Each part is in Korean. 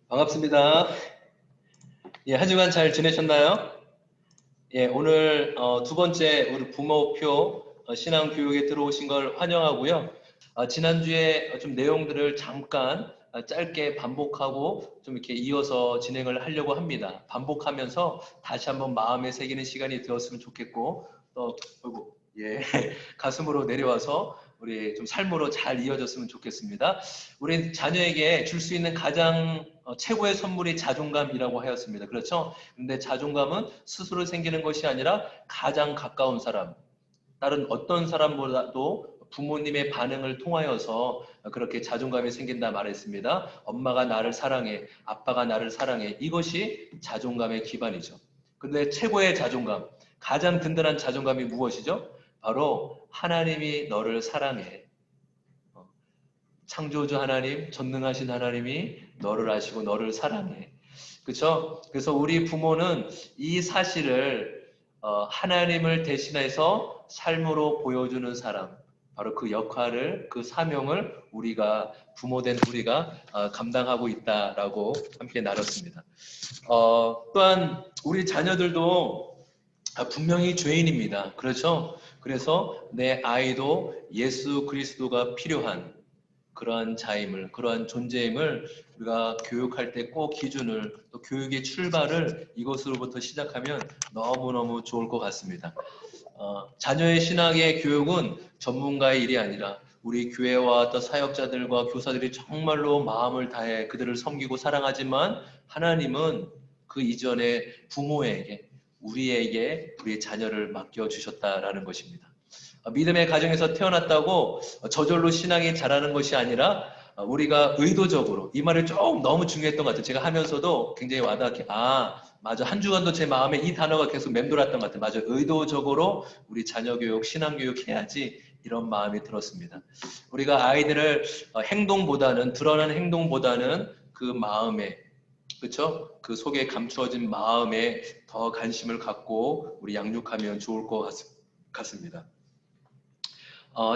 반갑습니다. 예, 한 주간 잘 지내셨나요? 예, 오늘 두 번째 우리 부모표 신앙 교육에 들어오신 걸 환영하고요. 지난주에 좀 내용들을 잠깐 짧게 반복하고 좀 이렇게 이어서 진행을 하려고 합니다. 반복하면서 다시 한번 마음에 새기는 시간이 되었으면 좋겠고, 또, 아이고, 예, 가슴으로 내려와서 우리 좀 삶으로 잘 이어졌으면 좋겠습니다. 우리 자녀에게 줄 수 있는 가장 최고의 선물이 자존감이라고 하였습니다. 그렇죠? 근데 자존감은 스스로 생기는 것이 아니라 가장 가까운 사람, 다른 어떤 사람보다도 부모님의 반응을 통하여서 그렇게 자존감이 생긴다 말했습니다. 엄마가 나를 사랑해, 아빠가 나를 사랑해. 이것이 자존감의 기반이죠. 근데 최고의 자존감, 가장 든든한 자존감이 무엇이죠? 바로 하나님이 너를 사랑해. 창조주 하나님, 전능하신 하나님이 너를 아시고 너를 사랑해. 그렇죠? 그래서 우리 부모는 이 사실을 하나님을 대신해서 삶으로 보여주는 사람, 바로 그 역할을, 그 사명을 우리가 부모된 우리가 감당하고 있다라고 함께 나눴습니다. 또한 우리 자녀들도 분명히 죄인입니다. 그렇죠? 그래서 내 아이도 예수 그리스도가 필요한 그러한 자임을, 그러한 존재임을 우리가 교육할 때 꼭 기준을, 또 교육의 출발을 이것으로부터 시작하면 너무너무 좋을 것 같습니다. 자녀의 신앙의 교육은 전문가의 일이 아니라 우리 교회와 또 사역자들과 교사들이 정말로 마음을 다해 그들을 섬기고 사랑하지만 하나님은 그 이전에 부모에게, 우리에게 우리의 자녀를 맡겨주셨다라는 것입니다. 믿음의 가정에서 태어났다고 저절로 신앙이 자라는 것이 아니라 우리가 의도적으로, 이 말이 좀 너무 중요했던 것 같아요. 제가 하면서도 굉장히 와닿게, 맞아. 한 주간도 제 마음에 이 단어가 계속 맴돌았던 것 같아요. 맞아. 의도적으로 우리 자녀 교육, 신앙 교육 해야지, 이런 마음이 들었습니다. 우리가 아이들을 행동보다는, 드러나는 행동보다는 그 마음에, 그렇죠? 그 속에 감추어진 마음에 더 관심을 갖고 우리 양육하면 좋을 것 같습니다.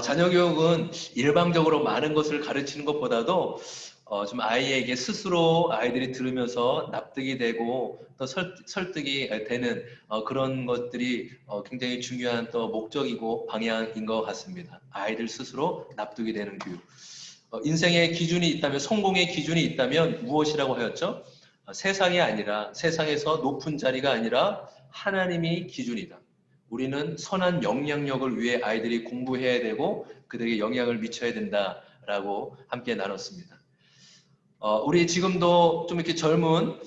자녀 교육은 일방적으로 많은 것을 가르치는 것보다도 좀 아이에게 스스로 아이들이 들으면서 납득이 되고 또 설득이 되는 그런 것들이 굉장히 중요한 또 목적이고 방향인 것 같습니다. 아이들 스스로 납득이 되는 교육. 인생의 기준이 있다면, 성공의 기준이 있다면 무엇이라고 하였죠? 세상이 아니라, 세상에서 높은 자리가 아니라 하나님이 기준이다. 우리는 선한 영향력을 위해 아이들이 공부해야 되고 그들에게 영향을 미쳐야 된다라고 함께 나눴습니다. 우리 지금도 좀 이렇게 젊은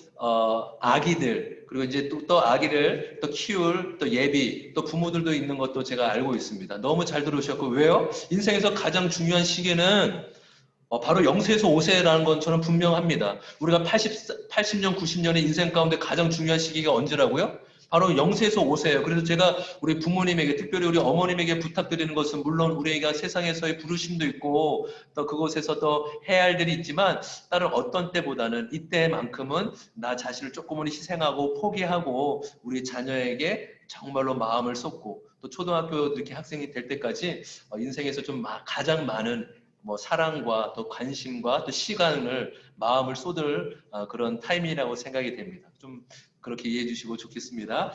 아기들, 그리고 이제 또 아기를 또 키울 또 예비 또 부모들도 있는 것도 제가 알고 있습니다. 너무 잘 들으셨고, 왜요? 인생에서 가장 중요한 시기는 바로 0세에서 5세라는 건 저는 분명합니다. 우리가 80년, 90년의 인생 가운데 가장 중요한 시기가 언제라고요? 바로 0세에서 5세예요. 그래서 제가 우리 부모님에게, 특별히 우리 어머님에게 부탁드리는 것은, 물론 우리가 세상에서의 부르심도 있고 또 그곳에서 또 해야 할 일이 있지만, 다른 어떤 때보다는 이때만큼은 나 자신을 조금은 희생하고 포기하고 우리 자녀에게 정말로 마음을 쏟고, 또 초등학교 이렇게 학생이 될 때까지 인생에서 좀 가장 많은 사랑과 또 관심과 또 시간을, 마음을 쏟을 그런 타이밍이라고 생각이 됩니다. 좀 그렇게 이해해 주시고 좋겠습니다.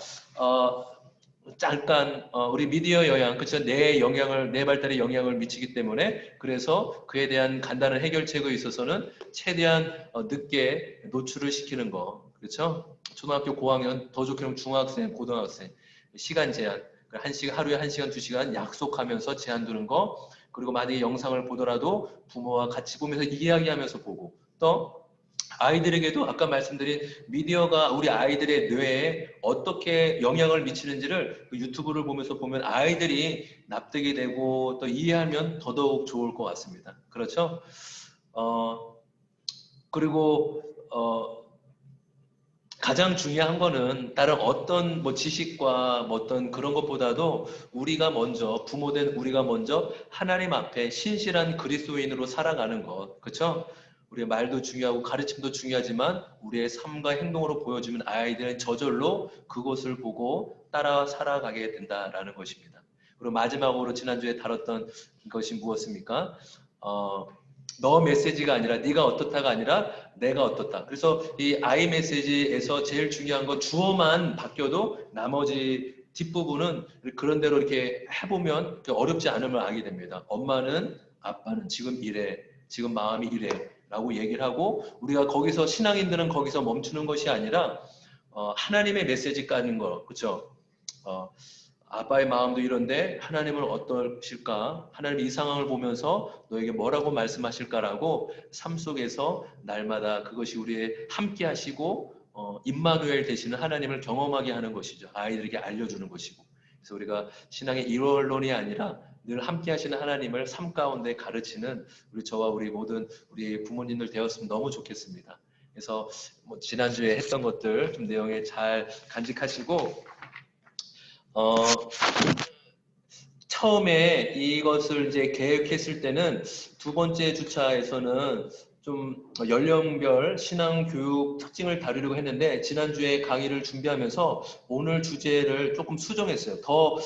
잠깐 우리 미디어 영향, 그렇죠? 내 발달에 영향을 미치기 때문에, 그래서 그에 대한 간단한 해결책에 있어서는 최대한 늦게 노출을 시키는 거, 그렇죠? 초등학교 고학년, 더 좋게는 중학생, 고등학생 시간 제한, 하루에 1시간, 2시간 약속하면서 제한 두는 거. 그리고 만약에 영상을 보더라도 부모와 같이 보면서 이야기하면서 보고, 또 아이들에게도 아까 말씀드린 미디어가 우리 아이들의 뇌에 어떻게 영향을 미치는지를 그 유튜브를 보면서 보면 아이들이 납득이 되고 또 이해하면 더더욱 좋을 것 같습니다. 그렇죠? 그리고 가장 중요한 거는 다른 어떤 지식과 어떤 그런 것보다도 우리가 먼저, 부모된 우리가 먼저 하나님 앞에 신실한 그리스도인으로 살아가는 것. 그렇죠? 우리의 말도 중요하고 가르침도 중요하지만 우리의 삶과 행동으로 보여주면 아이들은 저절로 그것을 보고 따라 살아가게 된다라는 것입니다. 그리고 마지막으로 지난주에 다뤘던 것이 무엇입니까? 너 메시지가 아니라 네가 어떻다가 아니라 내가 어떻다. 그래서 이 I 메시지에서 제일 중요한 건 주어만 바뀌어도 나머지 뒷부분은 그런 대로 이렇게 해보면 어렵지 않음을 알게 됩니다. 엄마는 아빠는 지금 이래, 지금 마음이 이래 라고 얘기를 하고 우리가 거기서 신앙인들은 거기서 멈추는 것이 아니라 하나님의 메시지 까는 거, 그렇죠? 아빠의 마음도 이런데 하나님은 어떠실까? 하나님 이 상황을 보면서 너에게 뭐라고 말씀하실까라고 삶 속에서 날마다 그것이 우리의 함께 하시고 임마누엘 되시는 하나님을 경험하게 하는 것이죠. 아이들에게 알려주는 것이고. 그래서 우리가 신앙의 일원론이 아니라 늘 함께 하시는 하나님을 삶 가운데 가르치는 우리 저와 우리 모든 우리 부모님들 되었으면 너무 좋겠습니다. 그래서 뭐 지난주에 했던 것들 좀 내용에 잘 간직하시고 처음에 이것을 이제 계획했을 때는 두 번째 주차에서는 좀 연령별 신앙교육 특징을 다루려고 했는데 지난주에 강의를 준비하면서 오늘 주제를 조금 수정했어요. 더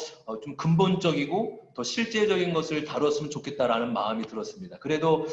좀 근본적이고 더 실제적인 것을 다뤘으면 좋겠다라는 마음이 들었습니다. 그래도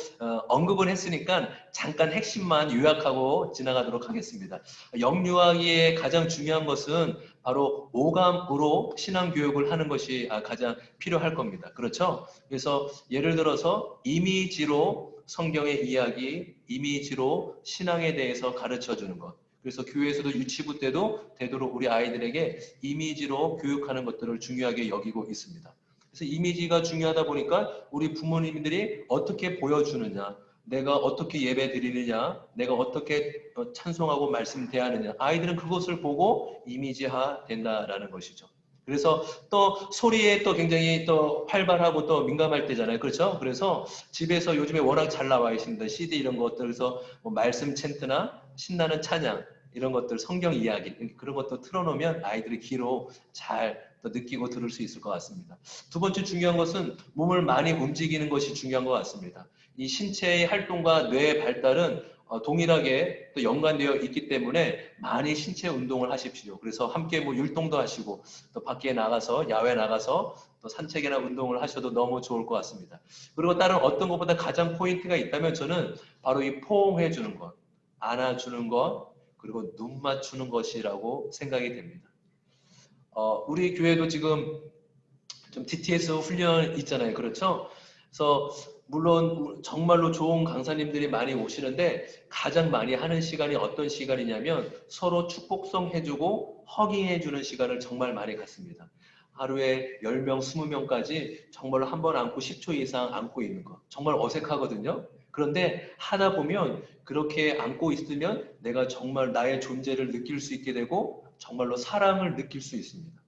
언급을 했으니까 잠깐 핵심만 요약하고 지나가도록 하겠습니다. 영유아기의 가장 중요한 것은 바로 오감으로 신앙교육을 하는 것이 가장 필요할 겁니다. 그렇죠? 그래서 예를 들어서 이미지로 성경의 이야기, 이미지로 신앙에 대해서 가르쳐 주는 것. 그래서 교회에서도 유치부 때도 되도록 우리 아이들에게 이미지로 교육하는 것들을 중요하게 여기고 있습니다. 그래서 이미지가 중요하다 보니까 우리 부모님들이 어떻게 보여주느냐, 내가 어떻게 예배 드리느냐, 내가 어떻게 찬송하고 말씀 대하느냐, 아이들은 그것을 보고 이미지화 된다라는 것이죠. 그래서 또 소리에 또 굉장히 또 활발하고 또 민감할 때잖아요. 그렇죠? 그래서 집에서 요즘에 워낙 잘 나와 있습니다. CD 이런 것들, 그래서 뭐 말씀 챈트나 신나는 찬양 이런 것들, 성경 이야기 그런 것도 틀어놓으면 아이들이 귀로 잘 느끼고 들을 수 있을 것 같습니다. 두 번째 중요한 것은 몸을 많이 움직이는 것이 중요한 것 같습니다. 이 신체의 활동과 뇌의 발달은 동일하게 또 연관되어 있기 때문에 많이 신체 운동을 하십시오. 그래서 함께 뭐 율동도 하시고 또 밖에 나가서 야외 나가서 또 산책이나 운동을 하셔도 너무 좋을 것 같습니다. 그리고 다른 어떤 것보다 가장 포인트가 있다면 저는 바로 이 포옹해 주는 것, 안아주는 것, 그리고 눈 맞추는 것이라고 생각이 됩니다. 우리 교회도 지금 좀 DTS 훈련 있잖아요. 그렇죠? 그래서 물론 정말로 좋은 강사님들이 많이 오시는데 가장 많이 하는 시간이 어떤 시간이냐면 서로 축복성 해주고 허깅해주는 시간을 정말 많이 갖습니다. 하루에 10명, 20명까지 정말로 한 번 안고 10초 이상 안고 있는 거. 정말 어색하거든요. 그런데 하다 보면 그렇게 안고 있으면 내가 정말 나의 존재를 느낄 수 있게 되고 정말로 사랑을 느낄 수 있습니다.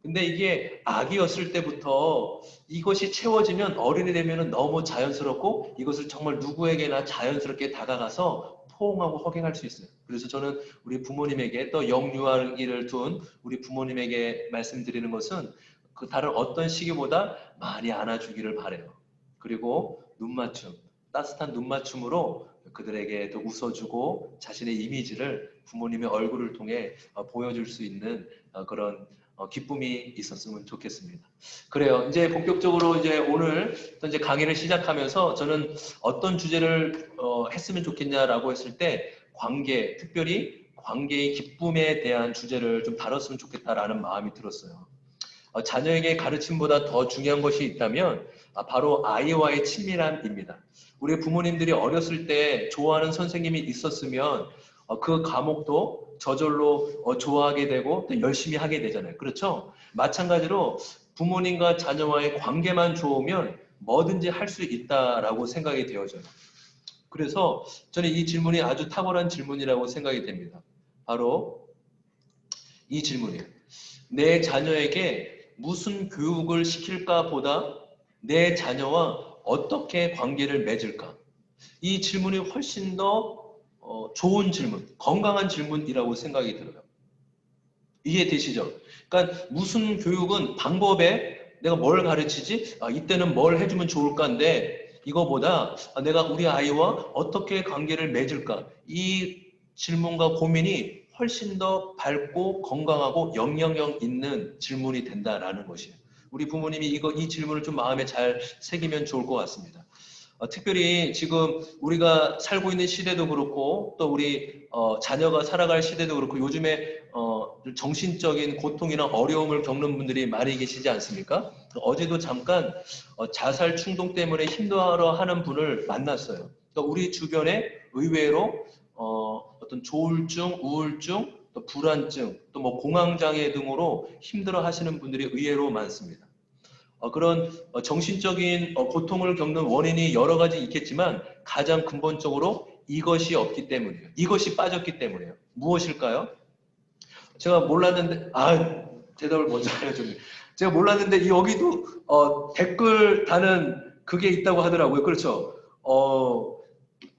근데 이게 아기였을 때부터 이것이 채워지면 어른이 되면 너무 자연스럽고 이것을 정말 누구에게나 자연스럽게 다가가서 포옹하고 허깅할 수 있어요. 그래서 저는 우리 부모님에게 또 영유아기를 둔 우리 부모님에게 말씀드리는 것은 그 다른 어떤 시기보다 많이 안아주기를 바래요. 그리고 눈맞춤, 따뜻한 눈맞춤으로 그들에게 또 웃어주고 자신의 이미지를 부모님의 얼굴을 통해 보여줄 수 있는 그런 기쁨이 있었으면 좋겠습니다. 그래요. 이제 본격적으로 이제 오늘 또 이제 강의를 시작하면서 저는 어떤 주제를 했으면 좋겠냐라고 했을 때 관계, 특별히 관계의 기쁨에 대한 주제를 좀 다뤘으면 좋겠다라는 마음이 들었어요. 자녀에게 가르침보다 더 중요한 것이 있다면 바로 아이와의 친밀함입니다. 우리 부모님들이 어렸을 때 좋아하는 선생님이 있었으면 그 과목도 저절로 좋아하게 되고 또 열심히 하게 되잖아요. 그렇죠? 마찬가지로 부모님과 자녀와의 관계만 좋으면 뭐든지 할 수 있다라고 생각이 되어져요. 그래서 저는 이 질문이 아주 탁월한 질문이라고 생각이 됩니다. 바로 이 질문이에요. 내 자녀에게 무슨 교육을 시킬까 보다 내 자녀와 어떻게 관계를 맺을까? 이 질문이 훨씬 더 좋은 질문, 건강한 질문이라고 생각이 들어요. 이해되시죠? 그러니까 무슨 교육은 방법에 내가 뭘 가르치지? 이때는 뭘 해주면 좋을까인데 이거보다 내가 우리 아이와 어떻게 관계를 맺을까? 이 질문과 고민이 훨씬 더 밝고 건강하고 영향력 있는 질문이 된다라는 것이에요. 우리 부모님이 이 질문을 좀 마음에 잘 새기면 좋을 것 같습니다. 특별히 지금 우리가 살고 있는 시대도 그렇고 또 우리 자녀가 살아갈 시대도 그렇고 요즘에 정신적인 고통이나 어려움을 겪는 분들이 많이 계시지 않습니까? 어제도 잠깐 자살 충동 때문에 힘들어 하는 분을 만났어요. 또 우리 주변에 의외로 어떤 조울증, 우울증, 또 불안증, 또 뭐 공황장애 등으로 힘들어 하시는 분들이 의외로 많습니다. 그런 정신적인 고통을 겪는 원인이 여러 가지 있겠지만 가장 근본적으로 이것이 없기 때문이에요. 이것이 빠졌기 때문이에요. 무엇일까요? 제가 몰랐는데, 대답을 먼저 해야죠. 제가 몰랐는데 여기도 댓글 다는 그게 있다고 하더라고요. 그렇죠?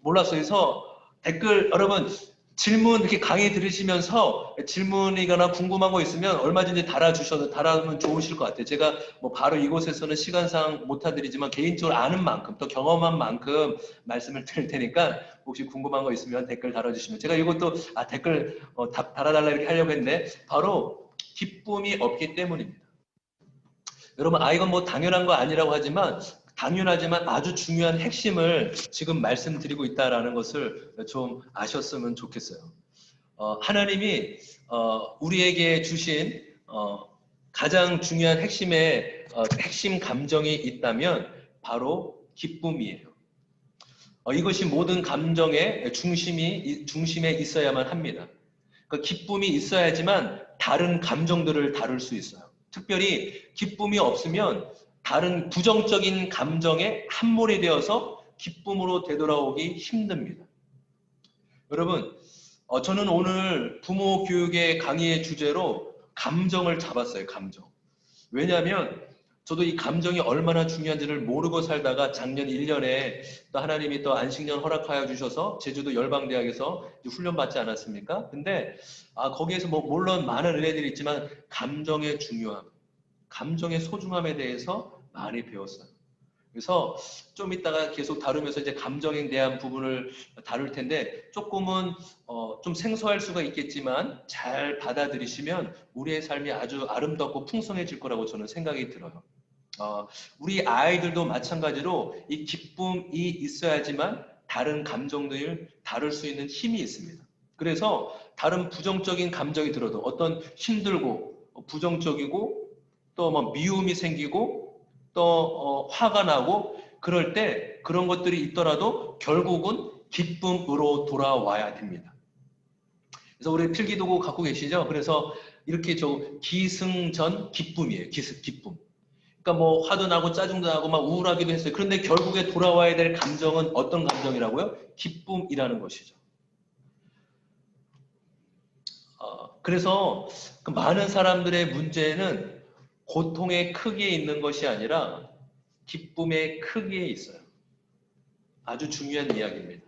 몰랐어요. 그래서 댓글 여러분 질문 이렇게 강의 들으시면서 질문이거나 궁금한 거 있으면 얼마든지 달아주면 좋으실 것 같아요. 제가 뭐 바로 이곳에서는 시간상 못해드리지만 개인적으로 아는 만큼 또 경험한 만큼 말씀을 드릴 테니까 혹시 궁금한 거 있으면 댓글 달아주시면 제가 이것도 댓글 답 달아달라 이렇게 하려고 했는데 바로 기쁨이 없기 때문입니다. 여러분 이건 뭐 당연한 거 아니라고 하지만 당연하지만 아주 중요한 핵심을 지금 말씀드리고 있다는 것을 좀 아셨으면 좋겠어요. 하나님이 우리에게 주신 가장 중요한 핵심 감정이 있다면 바로 기쁨이에요. 이것이 모든 감정의 중심에 있어야만 합니다. 그러니까 기쁨이 있어야지만 다른 감정들을 다룰 수 있어요. 특별히 기쁨이 없으면 다른 부정적인 감정에 함몰이 되어서 기쁨으로 되돌아오기 힘듭니다. 여러분, 저는 오늘 부모 교육의 강의의 주제로 감정을 잡았어요. 감정. 왜냐하면 저도 이 감정이 얼마나 중요한지를 모르고 살다가 작년 1년에 또 하나님이 또 안식년 허락하여 주셔서 제주도 열방대학에서 훈련 받지 않았습니까? 근데 거기에서 뭐 물론 많은 은혜들이 있지만 감정의 중요함, 감정의 소중함에 대해서 많이 배웠어요. 그래서 좀 이따가 계속 다루면서 이제 감정에 대한 부분을 다룰 텐데 조금은 좀 생소할 수가 있겠지만 잘 받아들이시면 우리의 삶이 아주 아름답고 풍성해질 거라고 저는 생각이 들어요. 우리 아이들도 마찬가지로 이 기쁨이 있어야지만 다른 감정들을 다룰 수 있는 힘이 있습니다. 그래서 다른 부정적인 감정이 들어도 어떤 힘들고 부정적이고 또 뭐 미움이 생기고 또 화가 나고 그럴 때 그런 것들이 있더라도 결국은 기쁨으로 돌아와야 됩니다. 그래서 우리 필기도구 갖고 계시죠? 그래서 이렇게 기승전 기쁨이에요. 기쁨. 그러니까 뭐 화도 나고 짜증도 나고 막 우울하기도 했어요. 그런데 결국에 돌아와야 될 감정은 어떤 감정이라고요? 기쁨이라는 것이죠. 그래서 그 많은 사람들의 문제는 고통의 크기에 있는 것이 아니라 기쁨의 크기에 있어요. 아주 중요한 이야기입니다.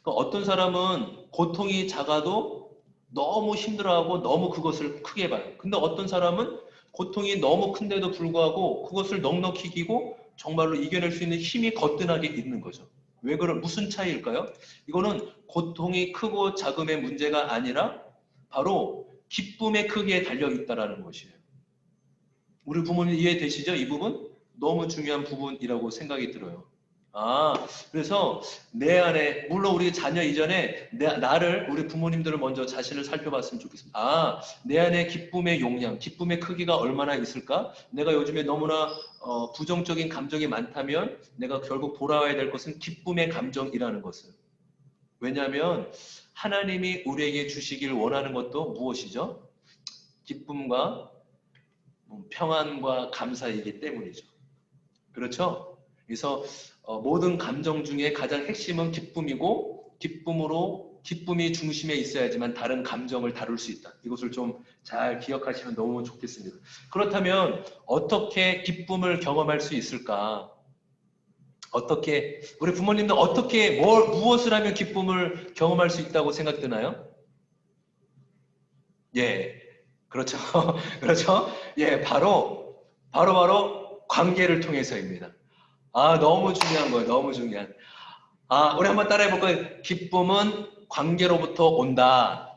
그러니까 어떤 사람은 고통이 작아도 너무 힘들어하고 너무 그것을 크게 봐요. 근데 어떤 사람은 고통이 너무 큰데도 불구하고 그것을 넉넉히 이기고 정말로 이겨낼 수 있는 힘이 거뜬하게 있는 거죠. 무슨 차이일까요? 이거는 고통이 크고 작음의 문제가 아니라 바로 기쁨의 크기에 달려 있다는 것이에요. 우리 부모님 이해되시죠? 이 부분? 너무 중요한 부분이라고 생각이 들어요. 그래서 내 안에, 물론 우리 자녀 이전에 우리 부모님들을 먼저 자신을 살펴봤으면 좋겠습니다. 내 안에 기쁨의 용량, 기쁨의 크기가 얼마나 있을까? 내가 요즘에 너무나 부정적인 감정이 많다면 내가 결국 돌아와야 될 것은 기쁨의 감정이라는 것을. 왜냐하면 하나님이 우리에게 주시길 원하는 것도 무엇이죠? 기쁨과 평안과 감사이기 때문이죠. 그렇죠? 그래서 모든 감정 중에 가장 핵심은 기쁨이고 기쁨이 중심에 있어야지만 다른 감정을 다룰 수 있다. 이것을 좀 잘 기억하시면 너무 좋겠습니다. 그렇다면 어떻게 기쁨을 경험할 수 있을까? 우리 부모님들 무엇을 하면 기쁨을 경험할 수 있다고 생각되나요? 예, 그렇죠. 그렇죠. 예, 바로 관계를 통해서입니다. 너무 중요한 거예요. 너무 중요한. 우리 한번 따라해 볼까요? 기쁨은 관계로부터 온다.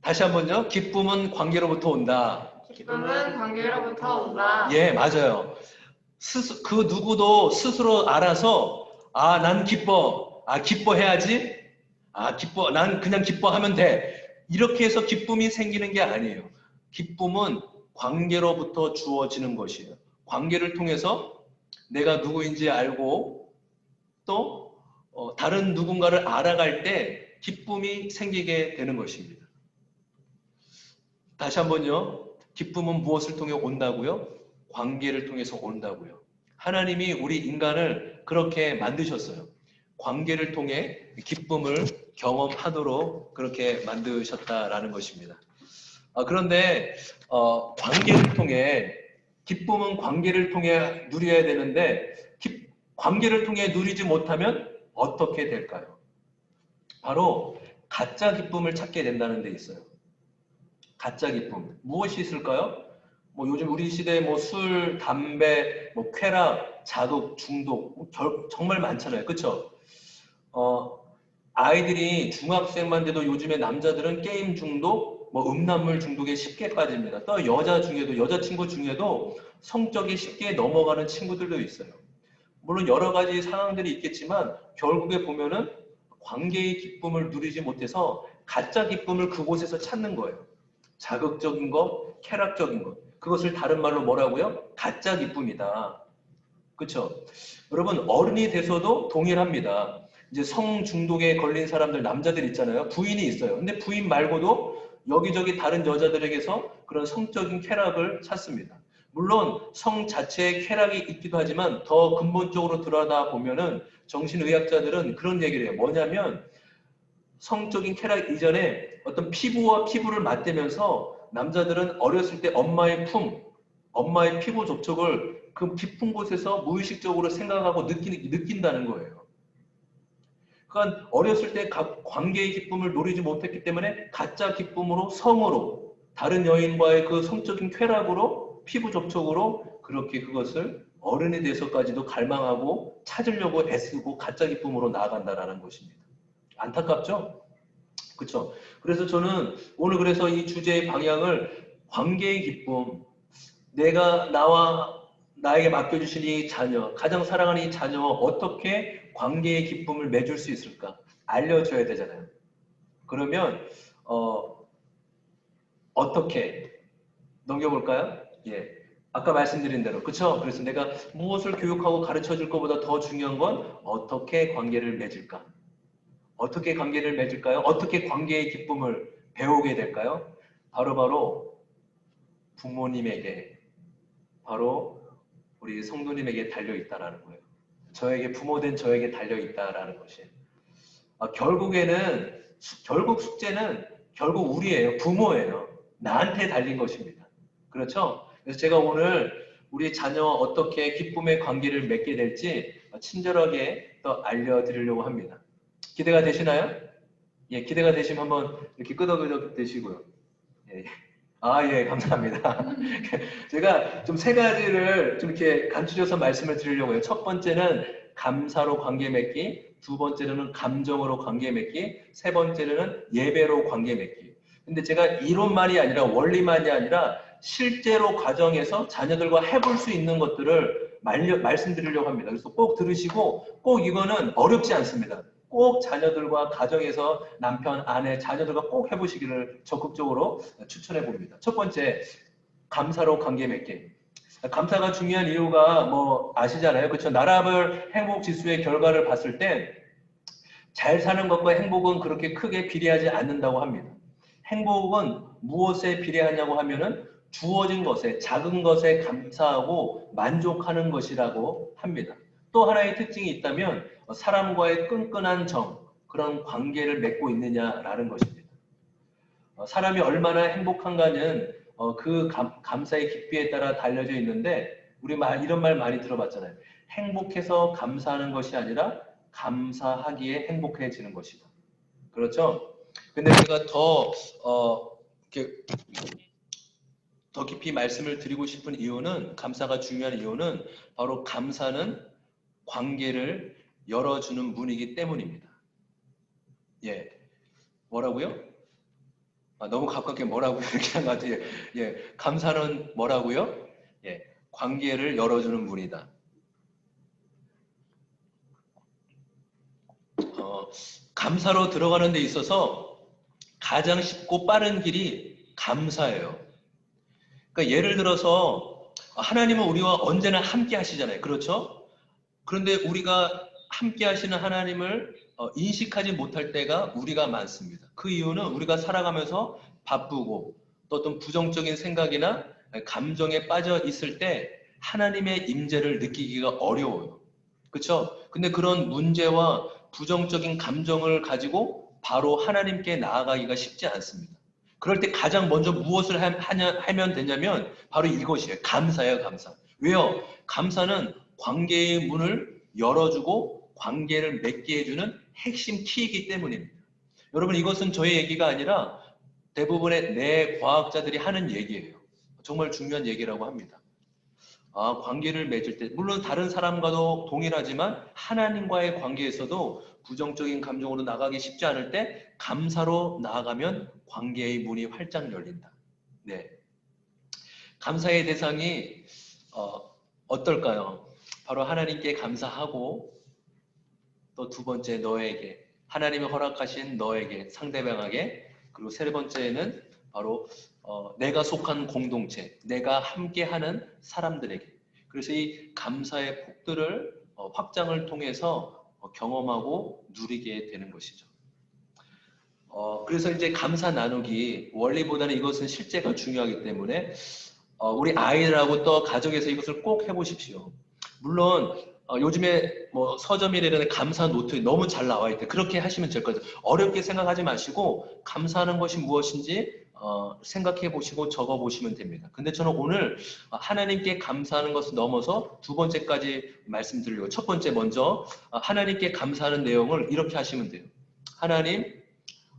다시 한번요. 기쁨은 관계로부터 온다. 기쁨은 관계로부터 온다. 예, 맞아요. 그 누구도 스스로 알아서 아, 난 기뻐. 아, 기뻐해야지. 아, 기뻐. 난 그냥 기뻐하면 돼. 이렇게 해서 기쁨이 생기는 게 아니에요. 기쁨은 관계로부터 주어지는 것이에요. 관계를 통해서 내가 누구인지 알고 또 다른 누군가를 알아갈 때 기쁨이 생기게 되는 것입니다. 다시 한번요. 기쁨은 무엇을 통해 온다고요? 관계를 통해서 온다고요. 하나님이 우리 인간을 그렇게 만드셨어요. 관계를 통해 기쁨을 경험하도록 그렇게 만드셨다라는 것입니다. 그런데 관계를 통해 기쁨은 관계를 통해 누려야 되는데 관계를 통해 누리지 못하면 어떻게 될까요? 바로 가짜 기쁨을 찾게 된다는 데 있어요. 가짜 기쁨. 무엇이 있을까요? 뭐 요즘 우리 시대에 뭐 술, 담배, 뭐 쾌락, 자독, 중독 정말 많잖아요. 그렇죠? 아이들이 중학생만 돼도 요즘에 남자들은 게임 중독, 뭐 음란물 중독에 쉽게 빠집니다. 또 여자 중에도 여자친구 중에도 성적이 쉽게 넘어가는 친구들도 있어요. 물론 여러 가지 상황들이 있겠지만 결국에 보면은 관계의 기쁨을 누리지 못해서 가짜 기쁨을 그곳에서 찾는 거예요. 자극적인 것, 쾌락적인 것. 그것을 다른 말로 뭐라고요? 가짜 기쁨이다. 그렇죠? 여러분 어른이 돼서도 동일합니다. 이제 성 중독에 걸린 사람들 남자들 있잖아요. 부인이 있어요. 근데 부인 말고도 여기저기 다른 여자들에게서 그런 성적인 쾌락을 찾습니다. 물론 성 자체에 쾌락이 있기도 하지만 더 근본적으로 들여다 보면은 정신의학자들은 그런 얘기를 해요. 뭐냐면 성적인 쾌락 이전에 어떤 피부와 피부를 맞대면서 남자들은 어렸을 때 엄마의 품, 엄마의 피부 접촉을 그 깊은 곳에서 무의식적으로 생각하고 느낀다는 거예요. 그러니까 어렸을 때 관계의 기쁨을 누리지 못했기 때문에 가짜 기쁨으로 성으로 다른 여인과의 그 성적인 쾌락으로 피부 접촉으로 그렇게 그것을 어른이 돼서까지도 갈망하고 찾으려고 애쓰고 가짜 기쁨으로 나아간다라는 것입니다. 안타깝죠? 그렇죠. 그래서 저는 오늘 그래서 이 주제의 방향을 관계의 기쁨, 내가 나에게 맡겨주신 이 자녀, 가장 사랑하는 이 자녀와 어떻게 관계의 기쁨을 맺을 수 있을까? 알려줘야 되잖아요. 그러면 어떻게 넘겨볼까요? 예. 아까 말씀드린 대로 그렇죠? 그래서 내가 무엇을 교육하고 가르쳐 줄 것보다 더 중요한 건 어떻게 관계를 맺을까? 어떻게 관계를 맺을까요? 어떻게 관계의 기쁨을 배우게 될까요? 바로 부모님에게, 바로 우리 성도님에게 달려있다라는 거예요. 저에게, 부모된 저에게 달려있다라는 것이. 결국 숙제는 결국 우리예요. 부모예요. 나한테 달린 것입니다. 그렇죠? 그래서 제가 오늘 우리 자녀 어떻게 기쁨의 관계를 맺게 될지 친절하게 또 알려드리려고 합니다. 기대가 되시나요? 예, 기대가 되시면 한번 이렇게 끄덕끄덕 되시고요. 예. 예, 감사합니다. 제가 좀 세 가지를 좀 이렇게 간추려서 말씀을 드리려고 해요. 첫 번째는 감사로 관계 맺기, 두 번째는 감정으로 관계 맺기, 세 번째는 예배로 관계 맺기. 근데 제가 이론만이 아니라 원리만이 아니라 실제로 과정에서 자녀들과 해볼 수 있는 것들을 말씀드리려고 합니다. 그래서 꼭 들으시고 꼭 이거는 어렵지 않습니다. 꼭 자녀들과 가정에서 남편, 아내, 자녀들과 꼭 해보시기를 적극적으로 추천해 봅니다. 첫 번째, 감사로 관계 맺기. 감사가 중요한 이유가 뭐 아시잖아요. 그렇죠? 나라별 행복 지수의 결과를 봤을 때 잘 사는 것과 행복은 그렇게 크게 비례하지 않는다고 합니다. 행복은 무엇에 비례하냐고 하면은 주어진 것에, 작은 것에 감사하고 만족하는 것이라고 합니다. 또 하나의 특징이 있다면 사람과의 끈끈한 정, 그런 관계를 맺고 있느냐라는 것입니다. 사람이 얼마나 행복한가는 그 감사의 깊이에 따라 달려져 있는데 우리 이런 말 많이 들어봤잖아요. 행복해서 감사하는 것이 아니라 감사하기에 행복해지는 것이다. 그렇죠? 근데 제가 더 깊이 말씀을 드리고 싶은 이유는, 감사가 중요한 이유는 바로 감사는 관계를 열어주는 문이기 때문입니다. 예. 뭐라고요? 너무 가깝게 뭐라고요? 이렇게 한 것 같아요. 예. 감사는 뭐라고요? 예. 관계를 열어주는 분이다. 감사로 들어가는 데 있어서 가장 쉽고 빠른 길이 감사예요. 그러니까 예를 들어서 하나님은 우리와 언제나 함께 하시잖아요. 그렇죠? 그런데 우리가 함께 하시는 하나님을 인식하지 못할 때가 우리가 많습니다. 그 이유는 우리가 살아가면서 바쁘고 또 어떤 부정적인 생각이나 감정에 빠져 있을 때 하나님의 임재를 느끼기가 어려워요. 그렇죠? 근데 그런 문제와 부정적인 감정을 가지고 바로 하나님께 나아가기가 쉽지 않습니다. 그럴 때 가장 먼저 무엇을 하면 되냐면 바로 이것이에요. 감사예요, 감사. 왜요? 감사는 관계의 문을 열어주고 관계를 맺게 해주는 핵심 키이기 때문입니다. 여러분, 이것은 저의 얘기가 아니라 대부분의 뇌과학자들이 하는 얘기예요. 정말 중요한 얘기라고 합니다. 관계를 맺을 때 물론 다른 사람과도 동일하지만 하나님과의 관계에서도 부정적인 감정으로 나가기 쉽지 않을 때 감사로 나아가면 관계의 문이 활짝 열린다. 네, 감사의 대상이 어떨까요? 바로 하나님께 감사하고 또 두 번째 너에게 하나님이 허락하신 너에게 상대방에게 그리고 세 번째는 바로 내가 속한 공동체, 내가 함께하는 사람들에게. 그래서 이 감사의 폭들을 확장을 통해서 경험하고 누리게 되는 것이죠. 그래서 이제 감사 나누기 원리보다는 이것은 실제가 중요하기 때문에 우리 아이들하고 또 가족에서 이것을 꼭 해보십시오. 물론 요즘에 뭐 서점이라는 감사 노트 너무 잘 나와 있대. 그렇게 하시면 될 거예요. 어렵게 생각하지 마시고 감사하는 것이 무엇인지 생각해 보시고 적어 보시면 됩니다. 근데 저는 오늘 하나님께 감사하는 것을 넘어서 두 번째까지 말씀드리려고. 첫 번째 먼저 하나님께 감사하는 내용을 이렇게 하시면 돼요. 하나님,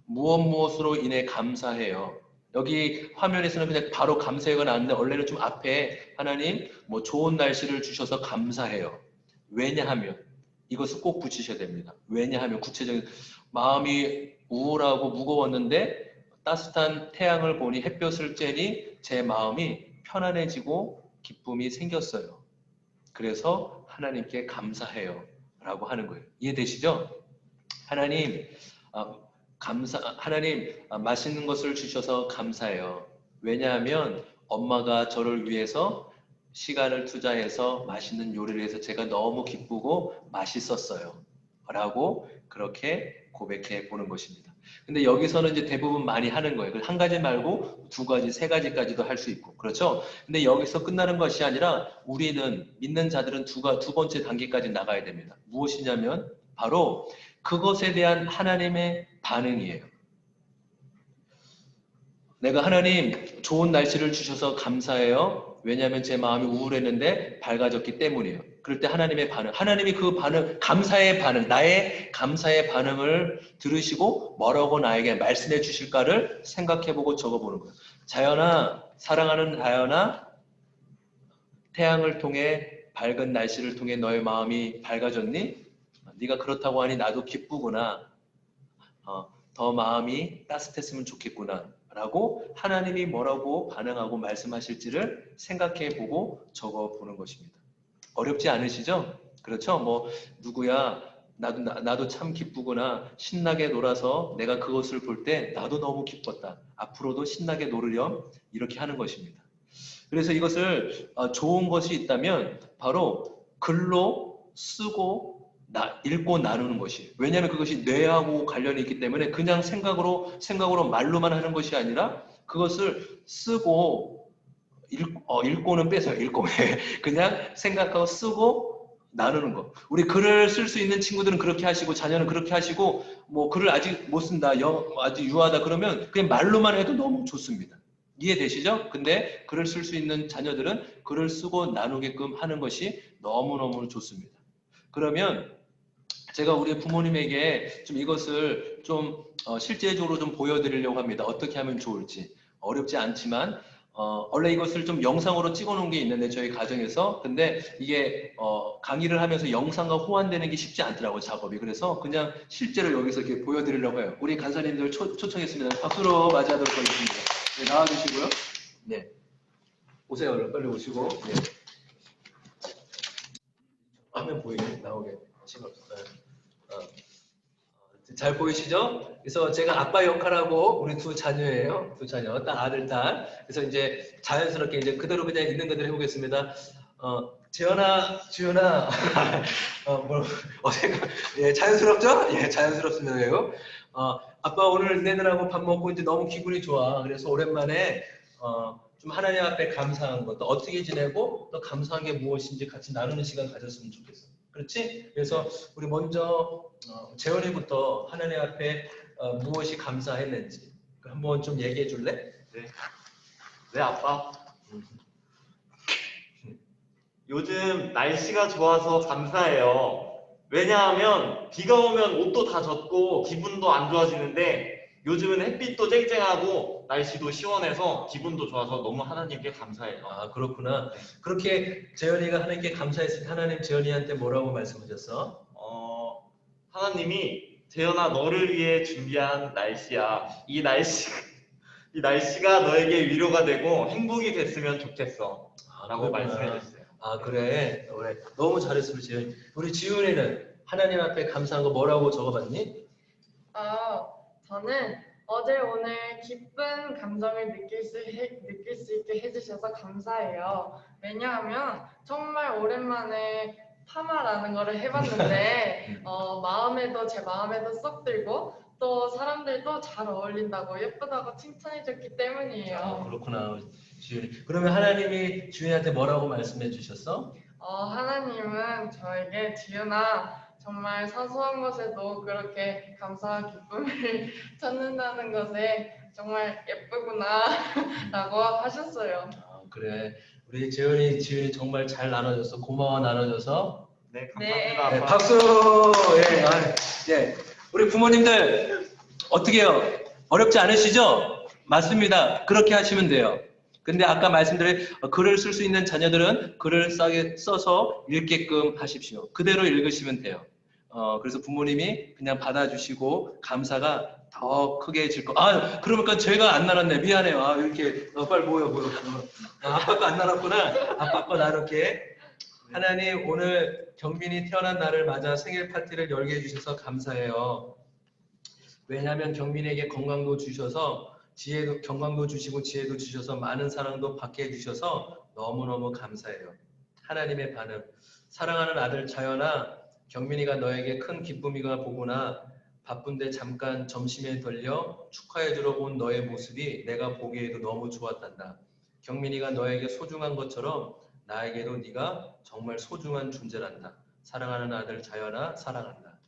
무엇으로 인해 감사해요. 여기 화면에서는 그냥 바로 감사해가 나왔는데 원래는 좀 앞에 하나님 뭐 좋은 날씨를 주셔서 감사해요. 왜냐하면 이것을 꼭 붙이셔야 됩니다. 왜냐하면 구체적인 마음이 우울하고 무거웠는데 따뜻한 태양을 보니 햇볕을 쬐니 제 마음이 편안해지고 기쁨이 생겼어요. 그래서 하나님께 감사해요 라고 하는 거예요. 이해되시죠? 하나님 하나님 맛있는 것을 주셔서 감사해요. 왜냐하면 엄마가 저를 위해서 시간을 투자해서 맛있는 요리를 해서 제가 너무 기쁘고 맛있었어요. 라고 그렇게 고백해 보는 것입니다. 근데 여기서는 이제 대부분 많이 하는 거예요. 한 가지 말고 두 가지, 세 가지까지도 할 수 있고. 그렇죠? 근데 여기서 끝나는 것이 아니라 우리는, 믿는 자들은 두 번째 단계까지 나가야 됩니다. 무엇이냐면 바로 그것에 대한 하나님의 반응이에요. 내가 하나님 좋은 날씨를 주셔서 감사해요. 왜냐하면 제 마음이 우울했는데 밝아졌기 때문이에요. 그럴 때 하나님의 반응, 하나님이 그 반응, 감사의 반응, 나의 감사의 반응을 들으시고 뭐라고 나에게 말씀해 주실까를 생각해보고 적어보는 거예요. 자연아, 사랑하는 자연아, 태양을 통해 밝은 날씨를 통해 너의 마음이 밝아졌니? 네가 그렇다고 하니 나도 기쁘구나. 더 마음이 따뜻했으면 좋겠구나 라고 하나님이 뭐라고 반응하고 말씀하실지를 생각해보고 적어보는 것입니다. 어렵지 않으시죠? 그렇죠? 뭐 누구야 나도 참 기쁘구나. 신나게 놀아서 내가 그것을 볼 때 나도 너무 기뻤다. 앞으로도 신나게 놀으렴. 이렇게 하는 것입니다. 그래서 이것을 좋은 것이 있다면 바로 글로 쓰고 읽고 나누는 것이에요. 왜냐하면 그것이 뇌하고 관련이 있기 때문에 그냥 생각으로 말로만 하는 것이 아니라 그것을 쓰고 읽고는 빼서요. 읽고 그냥 생각하고 쓰고 나누는 거. 우리 글을 쓸 수 있는 친구들은 그렇게 하시고 자녀는 그렇게 하시고 뭐 글을 아직 못 쓴다, 아직 유하다 그러면 그냥 말로만 해도 너무 좋습니다. 이해되시죠? 근데 글을 쓸 수 있는 자녀들은 글을 쓰고 나누게끔 하는 것이 너무너무 좋습니다. 그러면 제가 우리 부모님에게 좀 이것을 좀 실제적으로 좀 보여드리려고 합니다. 어떻게 하면 좋을지. 어렵지 않지만 원래 이것을 좀 영상으로 찍어 놓은 게 있는데 저희 가정에서 근데 이게 강의를 하면서 영상과 호환되는 게 쉽지 않더라고요, 작업이. 그래서 그냥 실제로 여기서 이렇게 보여드리려고 해요. 우리 간사님들 초청했습니다. 박수로 맞이하도록 하겠습니다. 네, 나와주시고요. 네, 오세요. 얼른 빨리 오시고. 네. 화면 나오게 지금 잘 보이시죠? 그래서 제가 아빠 역할하고 우리 두 자녀예요. 두 자녀, 딸, 아들, 딸. 그래서 이제 자연스럽게 이제 그대로 그냥 있는 그대로 해보겠습니다. 재현아, 주연아, 어색한, 예, 자연스럽죠? 예, 자연스럽습니다요. 아빠 오늘 내느라고 밥 먹고 이제 너무 기분이 좋아. 그래서 오랜만에 좀 하나님 앞에 감사한 것, 또 어떻게 지내고 또 감사한 게 무엇인지 같이 나누는 시간 가졌으면 좋겠어. 그렇지? 그래서 우리 먼저 재현이부터 하나님 앞에 무엇이 감사했는지 한번 좀 얘기해 줄래? 네. 네, 아빠. 요즘 날씨가 좋아서 감사해요. 왜냐하면 비가 오면 옷도 다 젖고 기분도 안 좋아지는데 요즘은 햇빛도 쨍쨍하고 날씨도 시원해서 기분도 좋아서 너무 하나님께 감사해요. 아, 그렇구나. 그렇게 재현이가 하나님께 감사했을 때 하나님 재현이한테 뭐라고 말씀하셨어? 하나님이 재현아 너를 위해 준비한 날씨야. 이 날씨가 너에게 위로가 되고 행복이 됐으면 좋겠어. 라고 말씀해 주세요. 아, 그래. 너무 잘했어, 지훈이. 우리 지훈이는 하나님 앞에 감사한 거 뭐라고 적어봤니? 저는 어제 오늘 기쁜 감정을 느낄 수 있게 해주셔서 감사해요. 왜냐하면 정말 오랜만에 파마라는 거를 해봤는데 제 마음에도 쏙 들고 또 사람들도 잘 어울린다고 예쁘다고 칭찬해줬기 때문이에요. 아, 그렇구나, 지훈이. 그러면 하나님이 지훈이한테 뭐라고 말씀해 주셨어? 하나님은 저에게 지은아 정말 사소한 것에도 그렇게 감사와 기쁨을 찾는다는 것에 정말 예쁘구나 라고 하셨어요. 아, 그래. 우리 지훈이 정말 잘 나눠줘서 고마워 나눠줘서. 네, 네. 감사합니다. 네, 아빠. 박수. 예, 예. 우리 부모님들 어떻게요? 어렵지 않으시죠? 맞습니다. 그렇게 하시면 돼요. 근데 아까 말씀드린 글을 쓸 수 있는 자녀들은 글을 써서 읽게끔 하십시오. 그대로 읽으시면 돼요. 그래서 부모님이 그냥 받아주시고 감사가 더 크게 질 거. 아, 그러니까 제가 안 나눴네. 미안해요. 아, 이렇게 빨리 모여. 아빠 거 안 나눴구나. 아빠 거 나눌게. 하나님, 오늘 경민이 태어난 날을 맞아 생일 파티를 열게 해주셔서 감사해요. 왜냐하면 경민에게 건강도 주셔서 건강도 주시고 지혜도 주셔서 많은 사랑도 받게 해주셔서 너무너무 감사해요. 하나님의 반응. 사랑하는 아들 자연아, 경민이가 너에게 큰 기쁨이가 보구나. 바쁜데 잠깐 점심에 들려 축하해주러 온 너의 모습이 내가 보기에도 너무 좋았단다. 경민이가 너에게 소중한 것처럼 나에게도 네가 정말 소중한 존재란다. 사랑하는 아들 자연아, 사랑한다.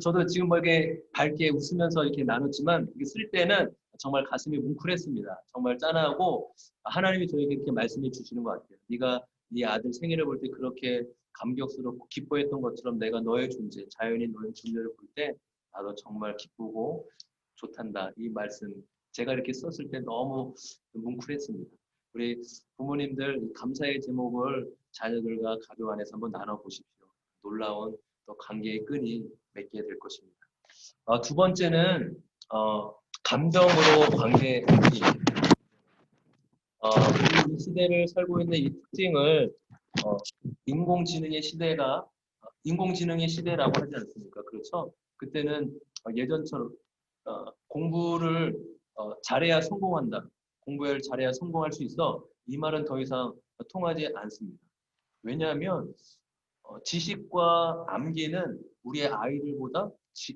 저도 지금 뭐 이렇게 밝게 웃으면서 이렇게 나눴지만 이게 쓸 때는 정말 가슴이 뭉클했습니다. 정말 짠하고 하나님이 저에게 이렇게 말씀해 주시는 것 같아요. 네가 네 아들 생일을 볼 때 그렇게 감격스럽고 기뻐했던 것처럼 내가 너의 존재, 자연이 너의 존재를 볼 때 나도 정말 기쁘고 좋단다. 이 말씀 제가 이렇게 썼을 때 너무 뭉클했습니다. 우리 부모님들 감사의 제목을 자녀들과 가족 안에서 한번 나눠보십시오. 놀라운 또 관계의 끈이 맺게 될 것입니다. 두 번째는 감정으로 관계 맺기. 우리 이 시대를 살고 있는 이 특징을 인공지능의 시대라고 하지 않습니까? 그렇죠? 그때는 예전처럼 공부를 잘해야 성공한다. 공부를 잘해야 성공할 수 있어. 이 말은 더 이상 통하지 않습니다. 왜냐하면 지식과 암기는 우리의 아이들보다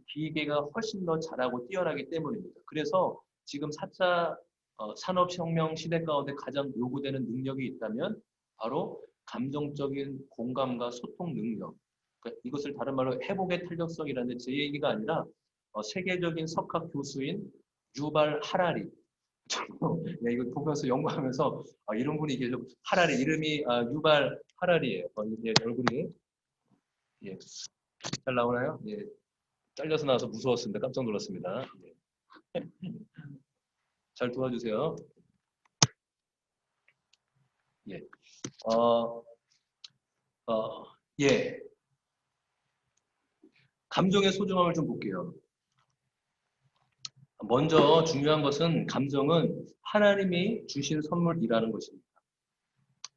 기계가 훨씬 더 잘하고 뛰어나기 때문입니다. 그래서 지금 4차 산업혁명 시대 가운데 가장 요구되는 능력이 있다면 바로 감정적인 공감과 소통 능력. 그러니까 이것을 다른 말로 회복의 탄력성이라는 제 얘기가 아니라 세계적인 석학 교수인 유발 하라리. 네, 이거 보면서 연구하면서 이런 분이 계셔. 하라리 이름이 유발 하라리예요. 얼굴이 예, 잘 나오나요? 예, 잘려서 나와서 무서웠습니다. 깜짝 놀랐습니다. 예. 잘 도와주세요. 예, 예, 감정의 소중함을 좀 볼게요. 먼저 중요한 것은 감정은 하나님이 주신 선물이라는 것입니다.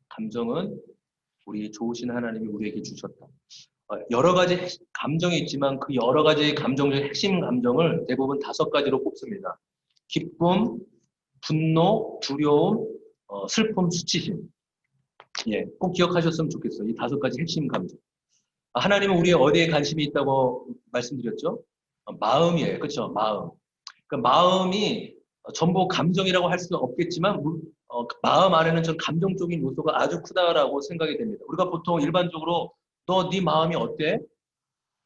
감정은 우리 좋으신 하나님이 우리에게 주셨다. 여러 가지 감정이 있지만 그 여러 가지 감정 중 핵심 감정을 대부분 5가지로 꼽습니다. 기쁨, 분노, 두려움, 슬픔, 수치심. 예, 꼭 기억하셨으면 좋겠어요. 이 5가지 핵심 감정. 하나님은 우리의 어디에 관심이 있다고 말씀드렸죠? 마음이에요. 그렇죠? 마음. 그 마음이 전부 감정이라고 할 수는 없겠지만 그 마음 안에는 전 감정적인 요소가 아주 크다라고 생각이 됩니다. 우리가 보통 일반적으로 너 네 마음이 어때?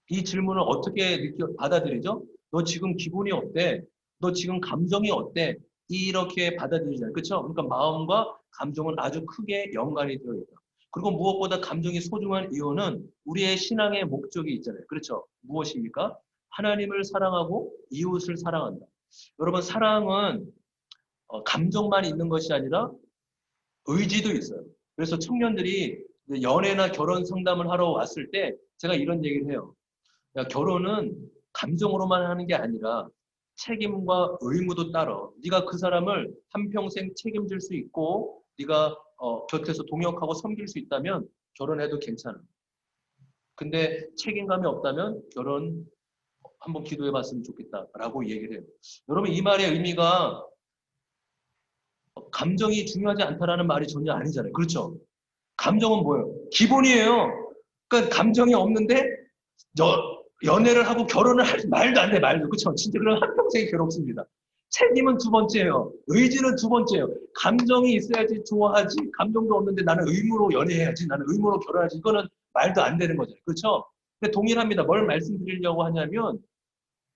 이 질문을 어떻게 받아들이죠? 너 지금 기분이 어때? 너 지금 감정이 어때? 이렇게 받아들이잖아요. 그렇죠? 그러니까 마음과 감정은 아주 크게 연관이 되어 있다. 그리고 무엇보다 감정이 소중한 이유는 우리의 신앙의 목적이 있잖아요. 그렇죠? 무엇입니까? 하나님을 사랑하고 이웃을 사랑한다. 여러분, 사랑은 감정만 있는 것이 아니라 의지도 있어요. 그래서 청년들이 연애나 결혼 상담을 하러 왔을 때 제가 이런 얘기를 해요. 야, 결혼은 감정으로만 하는 게 아니라 책임과 의무도 따라. 네가 그 사람을 한평생 책임질 수 있고 네가 곁에서 동역하고 섬길 수 있다면 결혼해도 괜찮아. 근데 책임감이 없다면 결혼 한번 기도해 봤으면 좋겠다라고 얘기를 해요. 여러분, 이 말의 의미가 감정이 중요하지 않다라는 말이 전혀 아니잖아요. 그렇죠? 감정은 뭐예요? 기본이에요. 그러니까 감정이 없는데 연애를 하고 결혼을 할 말도 안 돼, 말도. 그렇죠? 진짜 그런 한평생이 괴롭습니다. 책임은 2번째예요. 의지는 2번째예요. 감정이 있어야지 좋아하지. 감정도 없는데 나는 의무로 연애해야지. 나는 의무로 결혼하지. 이거는 말도 안 되는 거죠. 그렇죠? 근데 동일합니다. 뭘 말씀드리려고 하냐면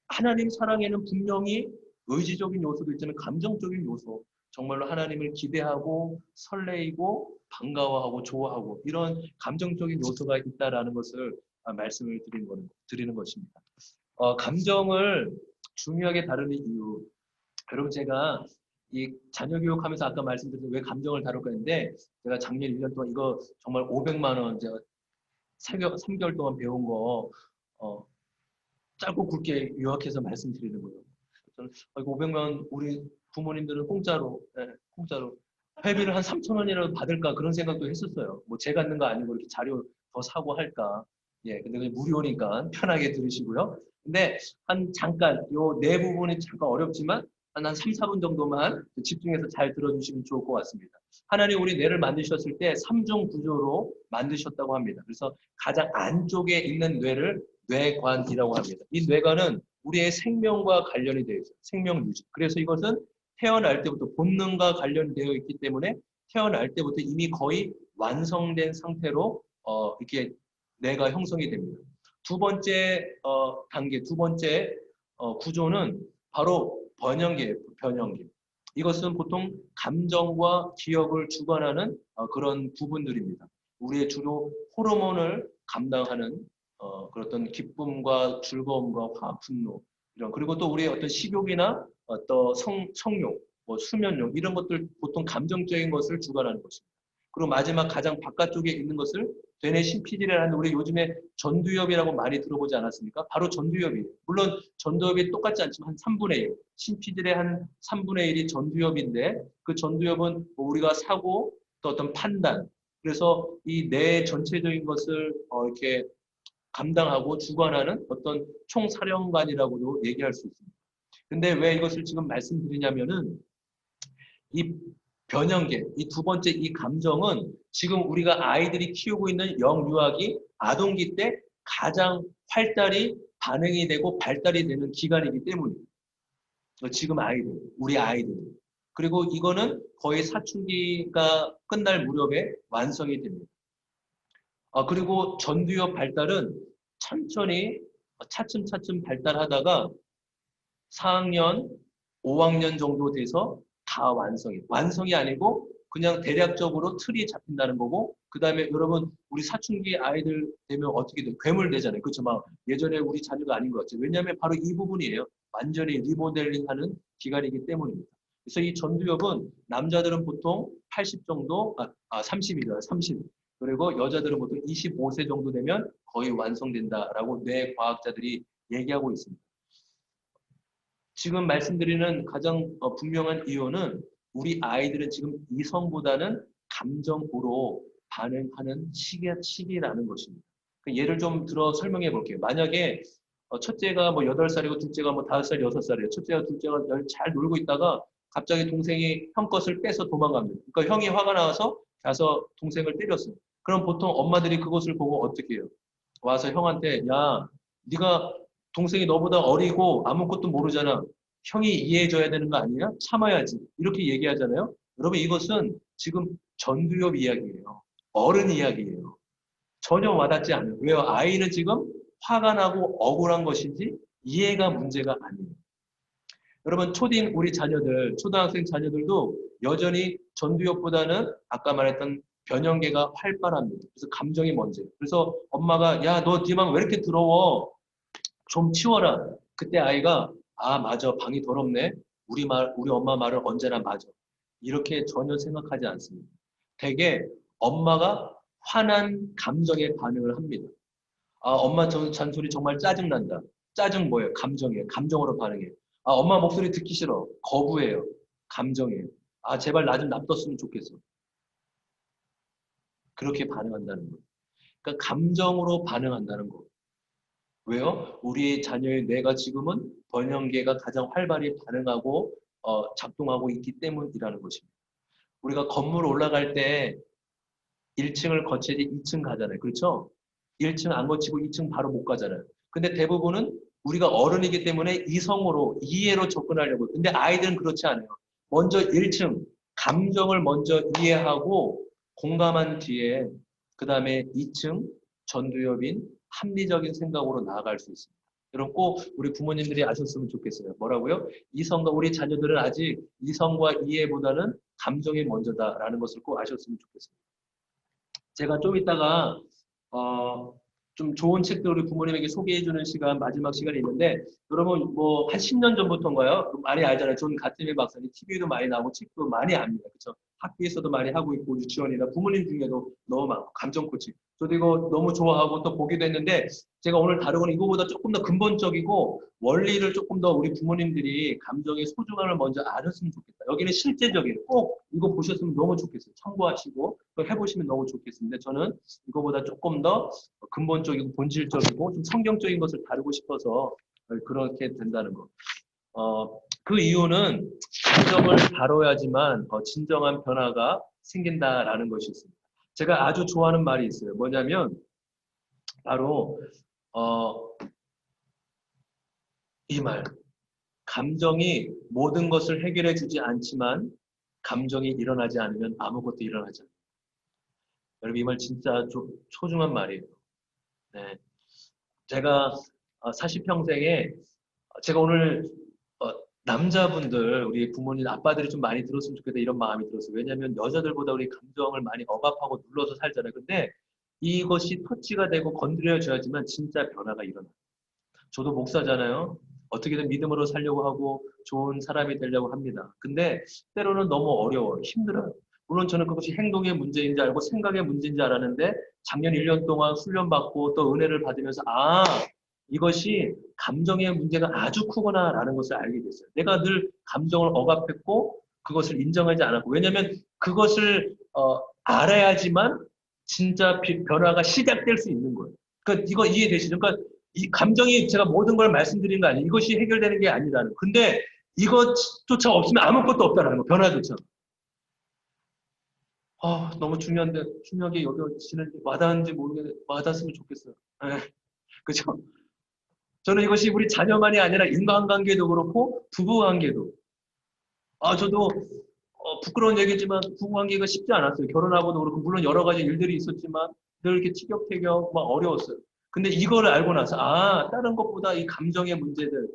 하나님 사랑에는 분명히 의지적인 요소도 있지만 감정적인 요소, 정말로 하나님을 기대하고 설레이고 반가워하고 좋아하고 이런 감정적인 요소가 있다라는 것을 말씀을 드리는 것입니다. 감정을 중요하게 다루는 이유. 여러분, 제가 이 자녀 교육하면서 아까 말씀드린 왜 감정을 다룰까 했는데 제가 작년 1년 동안 이거 정말 500만 원 제가 3개월 동안 배운 거 짧고 굵게 요약해서 말씀드리는 거예요. 저는 이거 500만 원 우리 부모님들은 공짜로 회비를 한 3천 원이라도 받을까 그런 생각도 했었어요. 뭐 제가 갖는 거 아니고 이렇게 자료 더 사고 할까. 예, 근데 그냥 무료니까 편하게 들으시고요. 근데 잠깐 요 네 부분이 잠깐 어렵지만 한 3, 4분 정도만 집중해서 잘 들어주시면 좋을 것 같습니다. 하나님 우리 뇌를 만드셨을 때 3중 구조로 만드셨다고 합니다. 그래서 가장 안쪽에 있는 뇌를 뇌관이라고 합니다. 이 뇌관은 우리의 생명과 관련이 되어 있어요. 생명 유지. 그래서 이것은 태어날 때부터 본능과 관련되어 있기 때문에 태어날 때부터 이미 거의 완성된 상태로 이렇게 뇌가 형성이 됩니다. 두 번째 단계, 두 번째 구조는 바로 변형계예요. 변형계. 이것은 보통 감정과 기억을 주관하는 그런 부분들입니다. 우리의 주로 호르몬을 감당하는 그런 기쁨과 즐거움과 화, 분노 이런 그리고 또 우리의 어떤 식욕이나 어떤 성욕, 뭐 수면욕 이런 것들 보통 감정적인 것을 주관하는 것입니다. 그리고 마지막 가장 바깥쪽에 있는 것을 되뇌 신피질이라는 우리 요즘에 전두엽이라고 많이 들어보지 않았습니까? 바로 전두엽이에요. 물론 전두엽이 똑같지 않지만 한 3분의 1, 신피질의 한 3분의 1이 전두엽인데 그 전두엽은 뭐 우리가 사고 또 어떤 판단 그래서 이 뇌 전체적인 것을 이렇게 감당하고 주관하는 어떤 총사령관이라고도 얘기할 수 있습니다. 근데 왜 이것을 지금 말씀드리냐면은 이 변형계, 이 두 번째 이 감정은 지금 우리가 아이들이 키우고 있는 영유아기, 아동기 때 가장 활달히 반응이 되고 발달이 되는 기간이기 때문입니다. 지금 아이들, 우리 아이들. 그리고 이거는 거의 사춘기가 끝날 무렵에 완성이 됩니다. 그리고 전두엽 발달은 천천히 차츰차츰 발달하다가 4학년, 5학년 정도 돼서 다 완성이 아니고 그냥 대략적으로 틀이 잡힌다는 거고 그 다음에 여러분 우리 사춘기 아이들 되면 어떻게 돼요? 괴물 되잖아요. 그렇죠? 막 예전에 우리 자녀가 아닌 것 같아요. 왜냐하면 바로 이 부분이에요. 완전히 리모델링하는 기간이기 때문입니다. 그래서 이 전두엽은 남자들은 보통 80 정도, 30이죠. 30. 그리고 여자들은 보통 25세 정도 되면 거의 완성된다라고 뇌과학자들이 얘기하고 있습니다. 지금 말씀드리는 가장 분명한 이유는 우리 아이들은 지금 이성보다는 감정으로 반응하는 시기라는 것입니다. 그 예를 좀 들어 설명해 볼게요. 만약에 첫째가 뭐 8살이고 둘째가 뭐 5살, 6살이에요. 첫째가 둘째가 잘 놀고 있다가 갑자기 동생이 형 것을 빼서 도망갑니다. 그러니까 형이 화가 나서 가서 동생을 때렸어요. 그럼 보통 엄마들이 그것을 보고 어떻게 해요? 와서 형한테 야, 네가 동생이 너보다 어리고 아무것도 모르잖아. 형이 이해해줘야 되는 거 아니야? 참아야지. 이렇게 얘기하잖아요. 여러분 이것은 지금 전두엽 이야기예요. 어른 이야기예요. 전혀 와닿지 않아요. 왜요? 아이는 지금 화가 나고 억울한 것인지 이해가 문제가 아니에요. 여러분 초딩 우리 자녀들, 초등학생 자녀들도 여전히 전두엽보다는 아까 말했던 변형계가 활발합니다. 그래서 감정이 먼저예요. 그래서 엄마가 야, 너 네 방 왜 이렇게 더러워? 좀 치워라. 그때 아이가 아, 맞아. 방이 더럽네. 우리 엄마 말을 언제나 맞아. 이렇게 전혀 생각하지 않습니다. 대개 엄마가 화난 감정에 반응을 합니다. 아, 엄마 저 잔소리 정말 짜증난다. 짜증 뭐예요? 감정이에요. 감정으로 반응해요. 아, 엄마 목소리 듣기 싫어. 거부해요. 감정이에요. 아, 제발 나 좀 놔뒀으면 좋겠어. 그렇게 반응한다는 거예요. 그러니까 감정으로 반응한다는 거. 왜요? 우리 자녀의 뇌가 지금은 번영계가 가장 활발히 반응하고 작동하고 있기 때문이라는 것입니다. 우리가 건물 올라갈 때 1층을 거쳐야지 2층 가잖아요. 그렇죠? 1층 안 거치고 2층 바로 못 가잖아요. 근데 대부분은 우리가 어른이기 때문에 이성으로, 이해로 접근하려고. 근데 아이들은 그렇지 않아요. 먼저 1층, 감정을 먼저 이해하고 공감한 뒤에 그 다음에 2층, 전두엽인 합리적인 생각으로 나아갈 수 있습니다. 여러분 꼭 우리 부모님들이 아셨으면 좋겠어요. 뭐라고요? 이성과 우리 자녀들은 아직 이성과 이해보다는 감정이 먼저다라는 것을 꼭 아셨으면 좋겠습니다. 제가 좀 이따가 좀 좋은 책들 우리 부모님에게 소개해주는 시간 마지막 시간이 있는데 여러분 뭐 한 10년 전부터인가요? 많이 알잖아요. 존 가트미 박사님 TV도 많이 나오고 책도 많이 압니다. 그렇죠? 학교에서도 많이 하고 있고 유치원이나 부모님 중에도 너무 많고 감정 코칭. 저도 이거 너무 좋아하고 또 보기도 했는데 제가 오늘 다루고는 이거보다 조금 더 근본적이고 원리를 조금 더 우리 부모님들이 감정의 소중함을 먼저 알았으면 좋겠다. 여기는 실제적이에요. 꼭 이거 보셨으면 너무 좋겠어요. 참고하시고 또 해보시면 너무 좋겠습니다. 저는 이거보다 조금 더 근본적이고 본질적이고 좀 성경적인 것을 다루고 싶어서 그렇게 된다는 거. 그 이유는 감정을 다뤄야지만 진정한 변화가 생긴다라는 것이 있습니다. 제가 아주 좋아하는 말이 있어요. 뭐냐면 바로 이 말. 감정이 모든 것을 해결해 주지 않지만 감정이 일어나지 않으면 아무것도 일어나지 않아요. 여러분 이 말 진짜 소중한 말이에요. 네. 제가 40평생에 제가 오늘 남자분들 우리 부모님 아빠들이 좀 많이 들었으면 좋겠다 이런 마음이 들었어요. 왜냐하면 여자들보다 우리 감정을 많이 억압하고 눌러서 살잖아요. 근데 이것이 터치가 되고 건드려져야지만 진짜 변화가 일어나요. 저도 목사잖아요. 어떻게든 믿음으로 살려고 하고 좋은 사람이 되려고 합니다. 근데 때로는 너무 어려워요. 힘들어요. 물론 저는 그것이 행동의 문제인지 알고 생각의 문제인지 알았는데 작년 1년 동안 훈련받고 또 은혜를 받으면서 이것이 감정의 문제가 아주 크구나라는 것을 알게 됐어요. 내가 늘 감정을 억압했고 그것을 인정하지 않았고 왜냐하면 그것을 알아야지만 진짜 변화가 시작될 수 있는 거예요. 그러니까 이거 이해되시죠? 그러니까 이 감정이 제가 모든 걸 말씀드린 거 아니에요. 이것이 해결되는 게 아니라는. 근데 이것조차 없으면 아무것도 없다라는 거. 변화조차. 너무 중요한데 중요하게 여겨지는지 와닿는지 모르겠는데 와닿았으면 좋겠어요. 그죠? 저는 이것이 우리 자녀만이 아니라 인간관계도 그렇고 부부관계도. 저도 부끄러운 얘기지만 부부관계가 쉽지 않았어요. 결혼하고도 그렇고 물론 여러 가지 일들이 있었지만 늘 이렇게 티격태격 막 어려웠어요. 근데 이거를 알고 나서 다른 것보다 이 감정의 문제들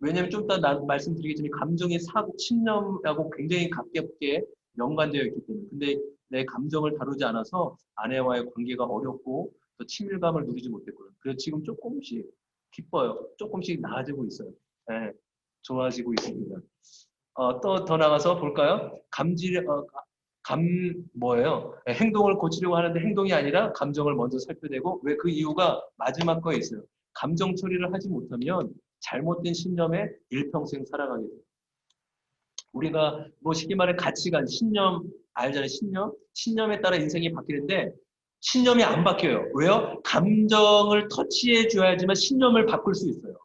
왜냐면 좀 이따 말씀드리겠지만 감정이 신념하고 굉장히 가깝게 연관되어 있기 때문에 근데 내 감정을 다루지 않아서 아내와의 관계가 어렵고 또 친밀감을 누리지 못했고요. 그래서 지금 조금씩 기뻐요. 조금씩 나아지고 있어요. 네, 좋아지고 있습니다. 또 더 나가서 볼까요? 뭐예요? 행동을 고치려고 하는데 행동이 아니라 감정을 먼저 살펴내고 왜 그 이유가 마지막 거에 있어요. 감정 처리를 하지 못하면 잘못된 신념에 일평생 살아가게 돼요. 우리가 뭐 쉽게 말해 가치관, 신념 알잖아요. 신념. 신념에 따라 인생이 바뀌는데 신념이 안 바뀌어요. 왜요? 감정을 터치해 줘야지만 신념을 바꿀 수 있어요.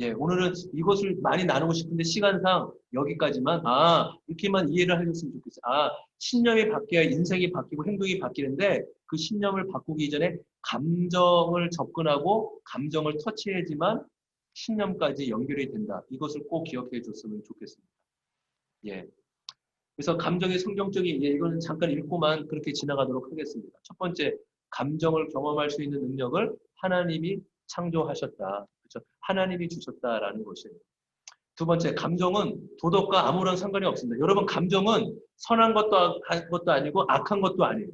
예, 오늘은 이것을 많이 나누고 싶은데 시간상 여기까지만, 이렇게만 이해를 하셨으면 좋겠어요. 신념이 바뀌어야 인생이 바뀌고 행동이 바뀌는데 그 신념을 바꾸기 전에 감정을 접근하고 감정을 터치해야지만 신념까지 연결이 된다. 이것을 꼭 기억해 줬으면 좋겠습니다. 예. 그래서 감정의 성경적인, 이거는 잠깐 읽고만 그렇게 지나가도록 하겠습니다. 첫 번째, 감정을 경험할 수 있는 능력을 하나님이 창조하셨다. 그렇죠? 하나님이 주셨다라는 것이에요. 두 번째, 감정은 도덕과 아무런 상관이 없습니다. 여러분, 감정은 선한 것도 아니고 악한 것도 아니에요.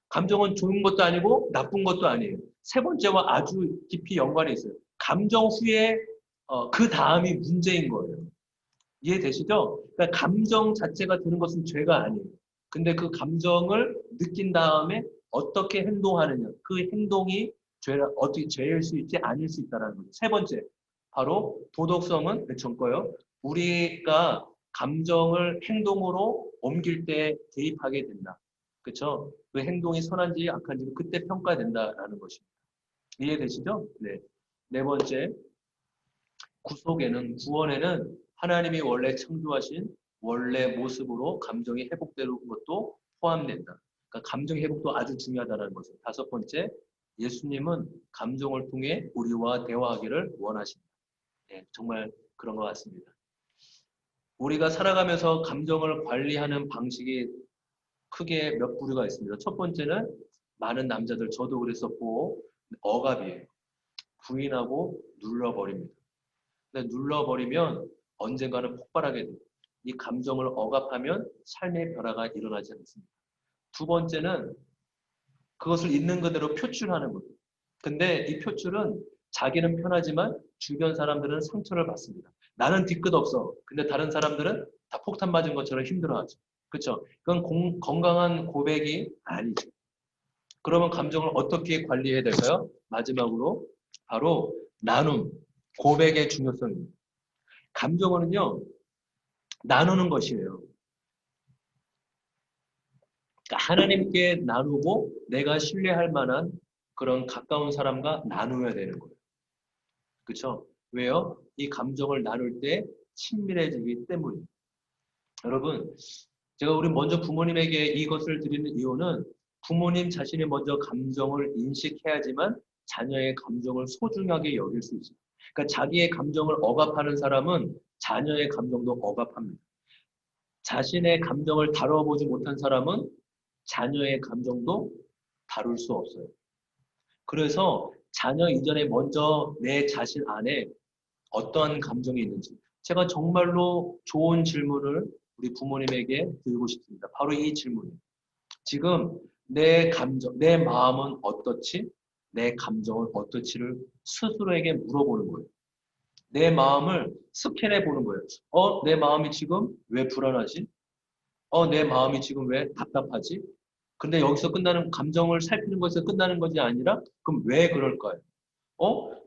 감정은 좋은 것도 아니고 나쁜 것도 아니에요. 세 번째와 아주 깊이 연관이 있어요. 감정 후에 그 다음이 문제인 거예요. 이해되시죠? 그러니까 감정 자체가 드는 것은 죄가 아니에요. 근데 그 감정을 느낀 다음에 어떻게 행동하느냐. 그 행동이 어떻게 죄일 수 있지 아닐 수 있다는 거죠. 세 번째, 바로 도덕성은 전 거요. 우리가 감정을 행동으로 옮길 때 대입하게 된다. 그렇죠? 그 행동이 선한지 악한지 그때 평가된다라는 것입니다. 이해되시죠? 네. 네 번째, 구원에는 하나님이 원래 창조하신 원래 모습으로 감정이 회복되는 것도 포함된다. 그러니까 감정 회복도 아주 중요하다는 것이죠. 다섯 번째, 예수님은 감정을 통해 우리와 대화하기를 원하신다. 네, 정말 그런 것 같습니다. 우리가 살아가면서 감정을 관리하는 방식이 크게 몇 부류가 있습니다. 첫 번째는 많은 남자들, 저도 그랬었고, 억압이에요. 부인하고 눌러버립니다. 근데 눌러버리면 언젠가는 폭발하게 돼요. 이 감정을 억압하면 삶의 변화가 일어나지 않습니다. 두 번째는 그것을 있는 그대로 표출하는 거예요. 근데 이 표출은 자기는 편하지만 주변 사람들은 상처를 받습니다. 나는 뒤끝 없어. 근데 다른 사람들은 다 폭탄 맞은 것처럼 힘들어하죠. 그렇죠? 그건 건강한 고백이 아니죠. 그러면 감정을 어떻게 관리해야 될까요? 마지막으로 바로 나눔, 고백의 중요성입니다. 감정은요, 나누는 것이에요. 그러니까 하나님께 나누고 내가 신뢰할 만한 그런 가까운 사람과 나누어야 되는 거예요. 그렇죠? 왜요? 이 감정을 나눌 때 친밀해지기 때문이에요. 여러분, 제가 우리 먼저 부모님에게 이것을 드리는 이유는 부모님 자신이 먼저 감정을 인식해야지만 자녀의 감정을 소중하게 여길 수 있어요. 그러니까 자기의 감정을 억압하는 사람은 자녀의 감정도 억압합니다. 자신의 감정을 다뤄보지 못한 사람은 자녀의 감정도 다룰 수 없어요. 그래서 자녀 이전에 먼저 내 자신 안에 어떠한 감정이 있는지 제가 정말로 좋은 질문을 우리 부모님에게 드리고 싶습니다. 바로 이 질문이에요. 지금 내 감정, 내 마음은 어떻지? 내 감정은 어떻지를 스스로에게 물어보는 거예요. 내 마음을 스캔해 보는 거예요. 내 마음이 지금 왜 불안하지? 내 마음이 지금 왜 답답하지? 근데 여기서 끝나는 감정을 살피는 것에서 끝나는 것이 아니라 그럼 왜 그럴까요?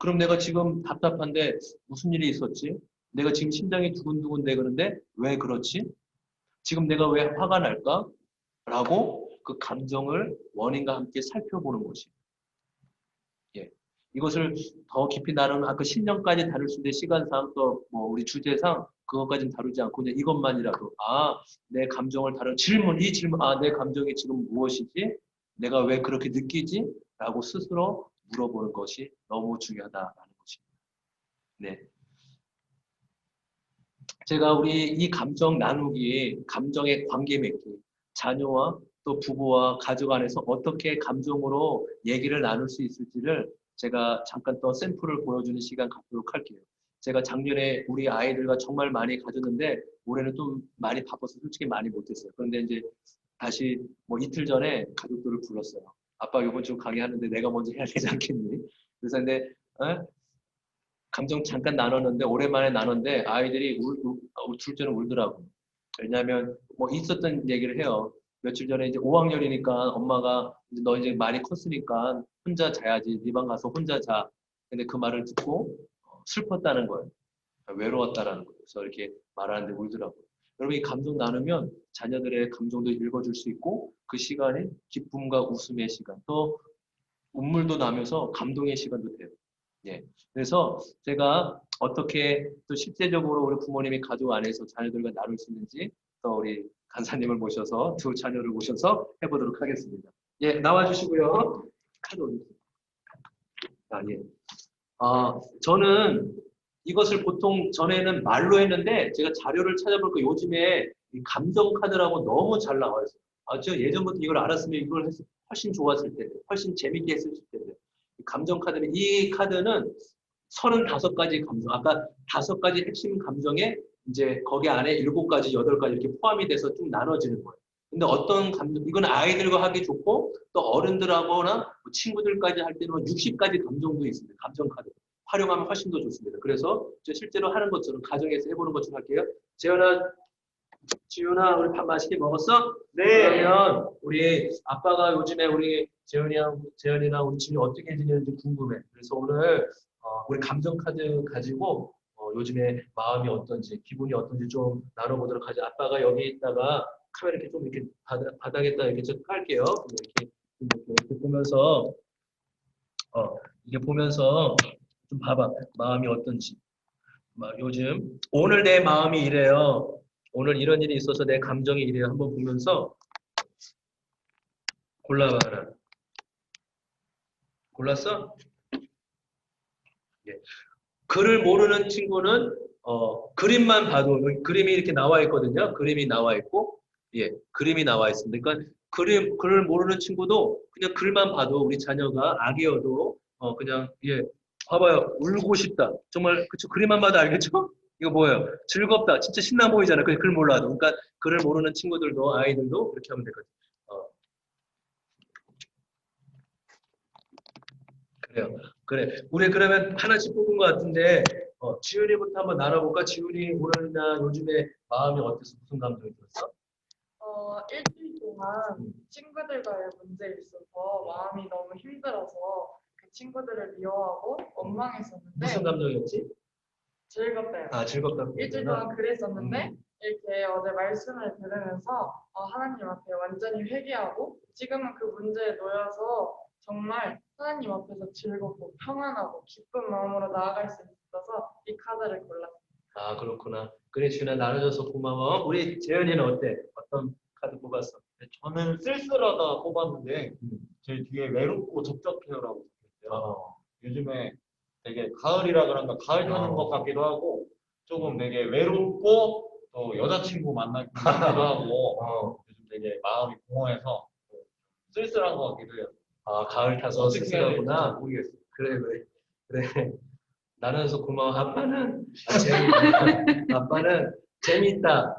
그럼 내가 지금 답답한데 무슨 일이 있었지? 내가 지금 심장이 두근두근대 그런데 왜 그렇지? 지금 내가 왜 화가 날까? 라고 그 감정을 원인과 함께 살펴보는 것이에요. 예. 이것을 더 깊이 나누는 아까 신령까지 다룰 수 있는데 시간상 또 뭐 우리 주제상 그것까지는 다루지 않고 그냥 이것만이라도 내 감정을 다룬 이 질문 내 감정이 지금 무엇이지? 내가 왜 그렇게 느끼지? 라고 스스로 물어보는 것이 너무 중요하다라는 것입니다. 네. 제가 우리 이 감정 나누기, 감정의 관계 맺기, 자녀와 또 부부와 가족 안에서 어떻게 감정으로 얘기를 나눌 수 있을지를 제가 잠깐 또 샘플을 보여주는 시간 갖도록 할게요. 제가 작년에 우리 아이들과 정말 많이 가졌는데 올해는 좀 많이 바빠서 솔직히 많이 못했어요. 그런데 이제 다시 뭐 이틀 전에 가족들을 불렀어요. 아빠 이번 주 강의하는데 내가 먼저 해야 되지 않겠니? 그래서 근데 감정 잠깐 나눴는데 오랜만에 나눴는데 아이들이 둘째는 울더라고. 왜냐하면 뭐 있었던 얘기를 해요. 며칠 전에 이제 5학년이니까 엄마가 너 이제 많이 컸으니까 혼자 자야지. 네 방 가서 혼자 자. 근데 그 말을 듣고 슬펐다는 거예요. 외로웠다라는 거예요. 그래서 이렇게 말하는데 울더라고요. 여러분 이 감정 나누면 자녀들의 감정도 읽어줄 수 있고 그 시간에 기쁨과 웃음의 시간 또 눈물도 나면서 감동의 시간도 돼요. 예. 그래서 제가 어떻게 또 실제적으로 우리 부모님이 가족 안에서 자녀들과 나눌 수 있는지 또 우리 간사님을 모셔서 두 자녀를 모셔서 해보도록 하겠습니다. 예, 나와주시고요. 카드 어디 있어요? 아, 예. 저는 이것을 보통 전에는 말로 했는데 제가 자료를 찾아보니까 요즘에 이 감정 카드라고 너무 잘 나와요. 제가 예전부터 이걸 알았으면 이걸 훨씬 좋았을 텐데, 훨씬 재밌게 했을 텐데. 감정 카드는 이 카드는 35가지 감정, 아까 5가지 핵심 감정에 이제 거기 안에 7가지, 8가지 이렇게 포함이 돼서 쭉 나눠지는 거예요. 근데 어떤 감정, 이건 아이들과 하기 좋고 또 어른들하거나 뭐 친구들까지 할 때는 60가지 감정도 있습니다. 감정 카드. 활용하면 훨씬 더 좋습니다. 그래서 실제로 하는 것처럼 가정에서 해보는 것처럼 할게요. 재현아, 지훈아, 우리 밥 맛있게 먹었어? 네. 그러면 우리 아빠가 요즘에 우리 재현이랑 우리 지훈이 어떻게 지내는지 궁금해. 그래서 오늘 우리 감정 카드 가지고 요즘에 마음이 어떤지, 기분이 어떤지 좀 나눠보도록 하죠. 아빠가 여기 있다가 카메라 이렇게 좀 이렇게 바닥에다 이렇게 좀 깔게요. 이렇게 보면서 이게 보면서 좀 봐봐. 마음이 어떤지. 요즘 오늘 내 마음이 이래요. 오늘 이런 일이 있어서 내 감정이 이래요. 한번 보면서 골라봐 하나. 골랐어? 예. 글을 모르는 친구는 그림만 봐도 여기 그림이 이렇게 나와 있거든요. 그림이 나와 있고, 예, 그림이 나와 있습니다. 그러니까 글을 모르는 친구도 그냥 글만 봐도 우리 자녀가 아기여도 그냥 예, 봐봐요. 울고 싶다. 정말 그쵸? 그림만 봐도 알겠죠? 이거 뭐예요? 즐겁다. 진짜 신나 보이잖아요. 글 몰라도. 그러니까 글을 모르는 친구들도 아이들도 그렇게 하면 되거든요. 그래요. 그래. 우리 그러면 하나씩 뽑은 것 같은데, 지훈이부터 한번 나눠볼까? 지훈이 오늘이나 요즘에 마음이 어땠어? 무슨 감정이 들었어? 일주일 동안 친구들과의 문제에 있어서 마음이 너무 힘들어서 그 친구들을 미워하고 원망했었는데 무슨 감정이었지? 즐겁대요. 즐겁다고. 일주일 동안 그랬었는데 음. 이렇게 어제 말씀을 들으면서 하나님 앞에 완전히 회개하고 지금은 그 문제에 놓여서 정말 하나님 앞에서 즐겁고 평안하고 기쁜 마음으로 나아갈 수 있어서 이 카드를 골랐어요. 그렇구나. 그래, 지훈아, 나눠줘서 고마워. 우리 재현이는 어때? 어떤 카드 뽑았어? 저는 쓸쓸하다 뽑았는데 제 뒤에 외롭고 적적해요라고 적혀있어요. 요즘에 되게 가을이라 그런가 가을 타는 것 같기도 하고 조금 되게 외롭고 또 여자친구 만나기도 하고 요즘 되게 마음이 공허해서 쓸쓸한 것 같기도 해요. 가을 타서 어떻게 해야 될지 쓸쓸하구나. 잘 모르겠어요. 그래. 나눠서 고마워. 아빠는 아빠는 재밌다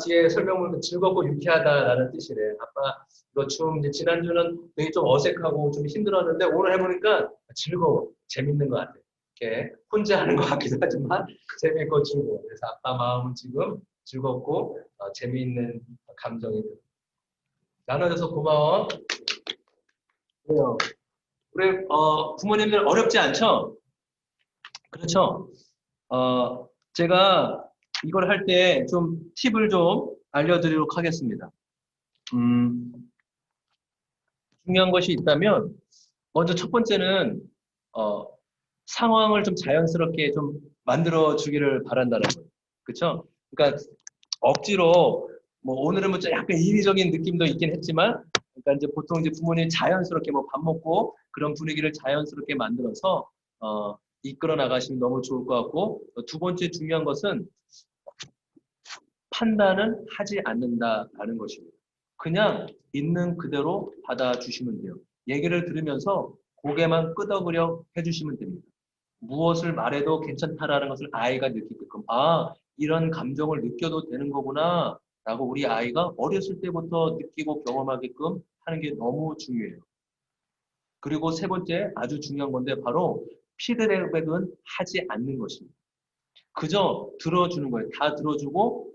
뒤에 설명문은 즐겁고 유쾌하다라는 뜻이래. 아빠 이거 좀 이제 지난주는 되게 좀 어색하고 좀 힘들었는데 오늘 해보니까 즐거워, 재밌는 것 같아. 이렇게 혼자 하는 것 같기도 하지만 재밌고 즐거워. 그래서 아빠 마음은 지금 즐겁고 재미있는 감정이 들어. 나눠줘서 고마워. 그래요. 우리 부모님들 어렵지 않죠? 그렇죠? 제가 이걸 할 때 좀 팁을 좀 알려드리도록 하겠습니다. 중요한 것이 있다면 먼저 첫 번째는 상황을 좀 자연스럽게 좀 만들어 주기를 바란다는 거예요. 그렇죠? 그러니까 억지로 뭐 오늘은 뭐 약간 인위적인 느낌도 있긴 했지만 그러니까 이제 보통 이제 부모님 자연스럽게 뭐 밥 먹고 그런 분위기를 자연스럽게 만들어서 이끌어 나가시면 너무 좋을 것 같고 두 번째 중요한 것은 판단은 하지 않는다라는 것입니다. 그냥 있는 그대로 받아주시면 돼요. 얘기를 들으면서 고개만 끄덕으려 해주시면 됩니다. 무엇을 말해도 괜찮다라는 것을 아이가 느끼게끔 이런 감정을 느껴도 되는 거구나 라고 우리 아이가 어렸을 때부터 느끼고 경험하게끔 하는 게 너무 중요해요. 그리고 세 번째 아주 중요한 건데 바로 피드백은 하지 않는 것입니다. 그저 들어주는 거예요. 다 들어주고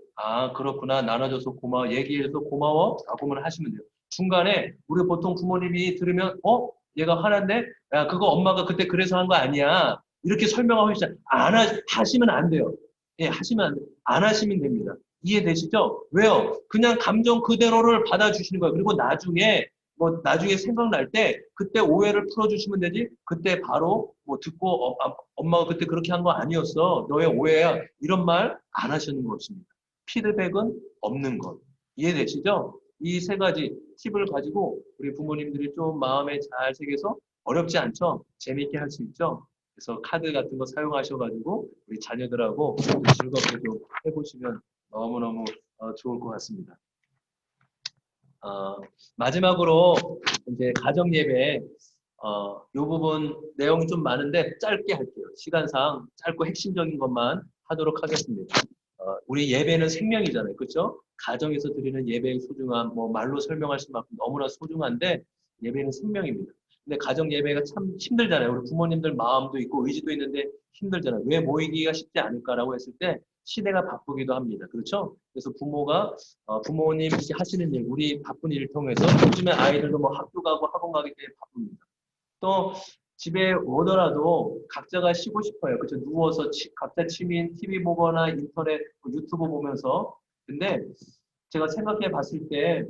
그렇구나 나눠줘서 고마워 얘기해서 고마워 라고만 하시면 돼요. 중간에 우리 보통 부모님이 들으면 얘가 화났네? 야 그거 엄마가 그때 그래서 한 거 아니야. 이렇게 설명하고 있어요. 하시면 안 돼요. 예, 하시면 안 돼요. 안 하시면 됩니다. 이해되시죠? 왜요? 그냥 감정 그대로를 받아주시는 거예요. 그리고 나중에 생각날 때 그때 오해를 풀어주시면 되지. 그때 바로 뭐 듣고 엄마가 그때 그렇게 한 거 아니었어. 너의 오해야. 이런 말 안 하시는 것입니다. 피드백은 없는 것. 이해되시죠? 이 세 가지 팁을 가지고 우리 부모님들이 좀 마음에 잘 새겨서 어렵지 않죠? 재미있게 할 수 있죠? 그래서 카드 같은 거 사용하셔가지고 우리 자녀들하고 즐겁게 좀 해보시면 너무너무 좋을 것 같습니다. 마지막으로 이제 가정 예배 이 부분 내용이 좀 많은데 짧게 할게요. 시간상 짧고 핵심적인 것만 하도록 하겠습니다. 우리 예배는 생명이잖아요. 그렇죠? 가정에서 드리는 예배의 소중함, 뭐 말로 설명할 수만큼 너무나 소중한데 예배는 생명입니다. 근데 가정 예배가 참 힘들잖아요. 우리 부모님들 마음도 있고 의지도 있는데 힘들잖아요. 왜 모이기가 쉽지 않을까라고 했을 때 시대가 바쁘기도 합니다. 그렇죠? 그래서 부모님 하시는 일, 우리 바쁜 일을 통해서 요즘에 아이들도 뭐 학교 가고 학원 가기 때문에 바쁩니다. 또 집에 오더라도 각자가 쉬고 싶어요. 그렇죠? 누워서 각자 취미인 TV 보거나 인터넷, 유튜브 보면서. 근데 제가 생각해 봤을 때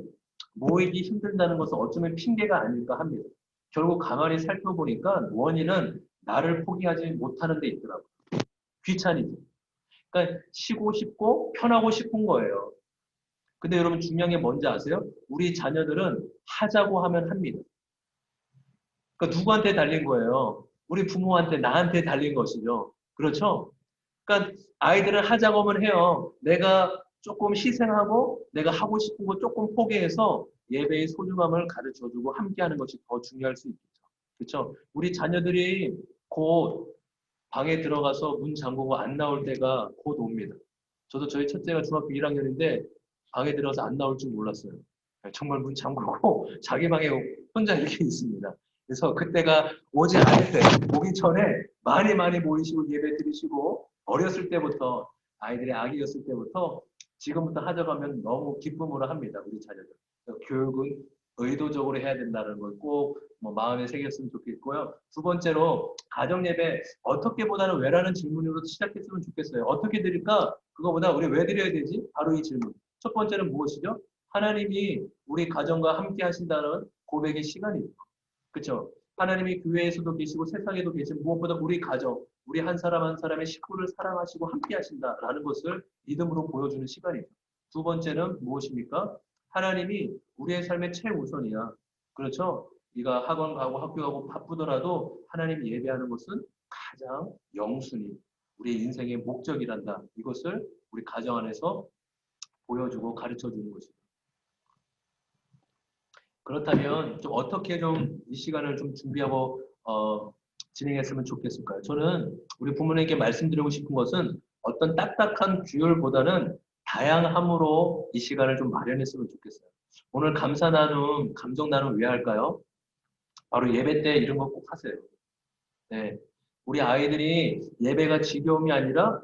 모이기 힘들다는 것은 어쩌면 핑계가 아닐까 합니다. 결국 가만히 살펴보니까 원인은 나를 포기하지 못하는 데 있더라고요. 귀차니즘. 그러니까 쉬고 싶고 편하고 싶은 거예요. 근데 여러분 중요한 게 뭔지 아세요? 우리 자녀들은 하자고 하면 합니다. 그러니까 누구한테 달린 거예요? 우리 부모한테, 나한테 달린 것이죠. 그렇죠? 그러니까 아이들은 하자고 하면 해요. 내가 조금 희생하고 내가 하고 싶은 거 조금 포기해서 예배의 소중함을 가르쳐주고 함께하는 것이 더 중요할 수 있겠죠. 그렇죠? 우리 자녀들이 곧 방에 들어가서 문 잠그고 안 나올 때가 곧 옵니다. 저도 저희 첫째가 중학교 1학년인데 방에 들어가서 안 나올 줄 몰랐어요. 정말 문 잠그고 자기 방에 혼자 이렇게 있습니다. 그래서 그때가 오지 않을 때, 오기 전에 많이 모이시고 예배 드리시고 어렸을 때부터 아이들이 아기였을 때부터 지금부터 하자고 하면 너무 기쁨으로 합니다. 우리 자녀들. 교육은 의도적으로 해야 된다는 걸 꼭 마음에 새겼으면 좋겠고요. 두 번째로 가정 예배 어떻게 보다는 왜라는 질문으로 시작했으면 좋겠어요. 어떻게 드릴까? 그거보다 우리 왜 드려야 되지? 바로 이 질문. 첫 번째는 무엇이죠? 하나님이 우리 가정과 함께 하신다는 고백의 시간이죠. 그렇죠? 하나님이 교회에서도 계시고 세상에도 계신 무엇보다 우리 가정, 우리 한 사람 한 사람의 식구를 사랑하시고 함께 하신다라는 것을 믿음으로 보여주는 시간이죠. 두 번째는 무엇입니까? 하나님이 우리의 삶의 최우선이야. 그렇죠? 네가 학원 가고 학교 가고 바쁘더라도 하나님 예배하는 것은 가장 영순위, 우리의 인생의 목적이란다. 이것을 우리 가정 안에서 보여주고 가르쳐 주는 것입니다. 그렇다면 좀 어떻게 좀 이 시간을 좀 준비하고 진행했으면 좋겠을까요? 저는 우리 부모님께 말씀드리고 싶은 것은 어떤 딱딱한 규율보다는 다양함으로 이 시간을 좀 마련했으면 좋겠어요. 오늘 감사 나눔, 감정 나눔 왜 할까요? 바로 예배 때 이런 거 꼭 하세요. 네. 우리 아이들이 예배가 지겨움이 아니라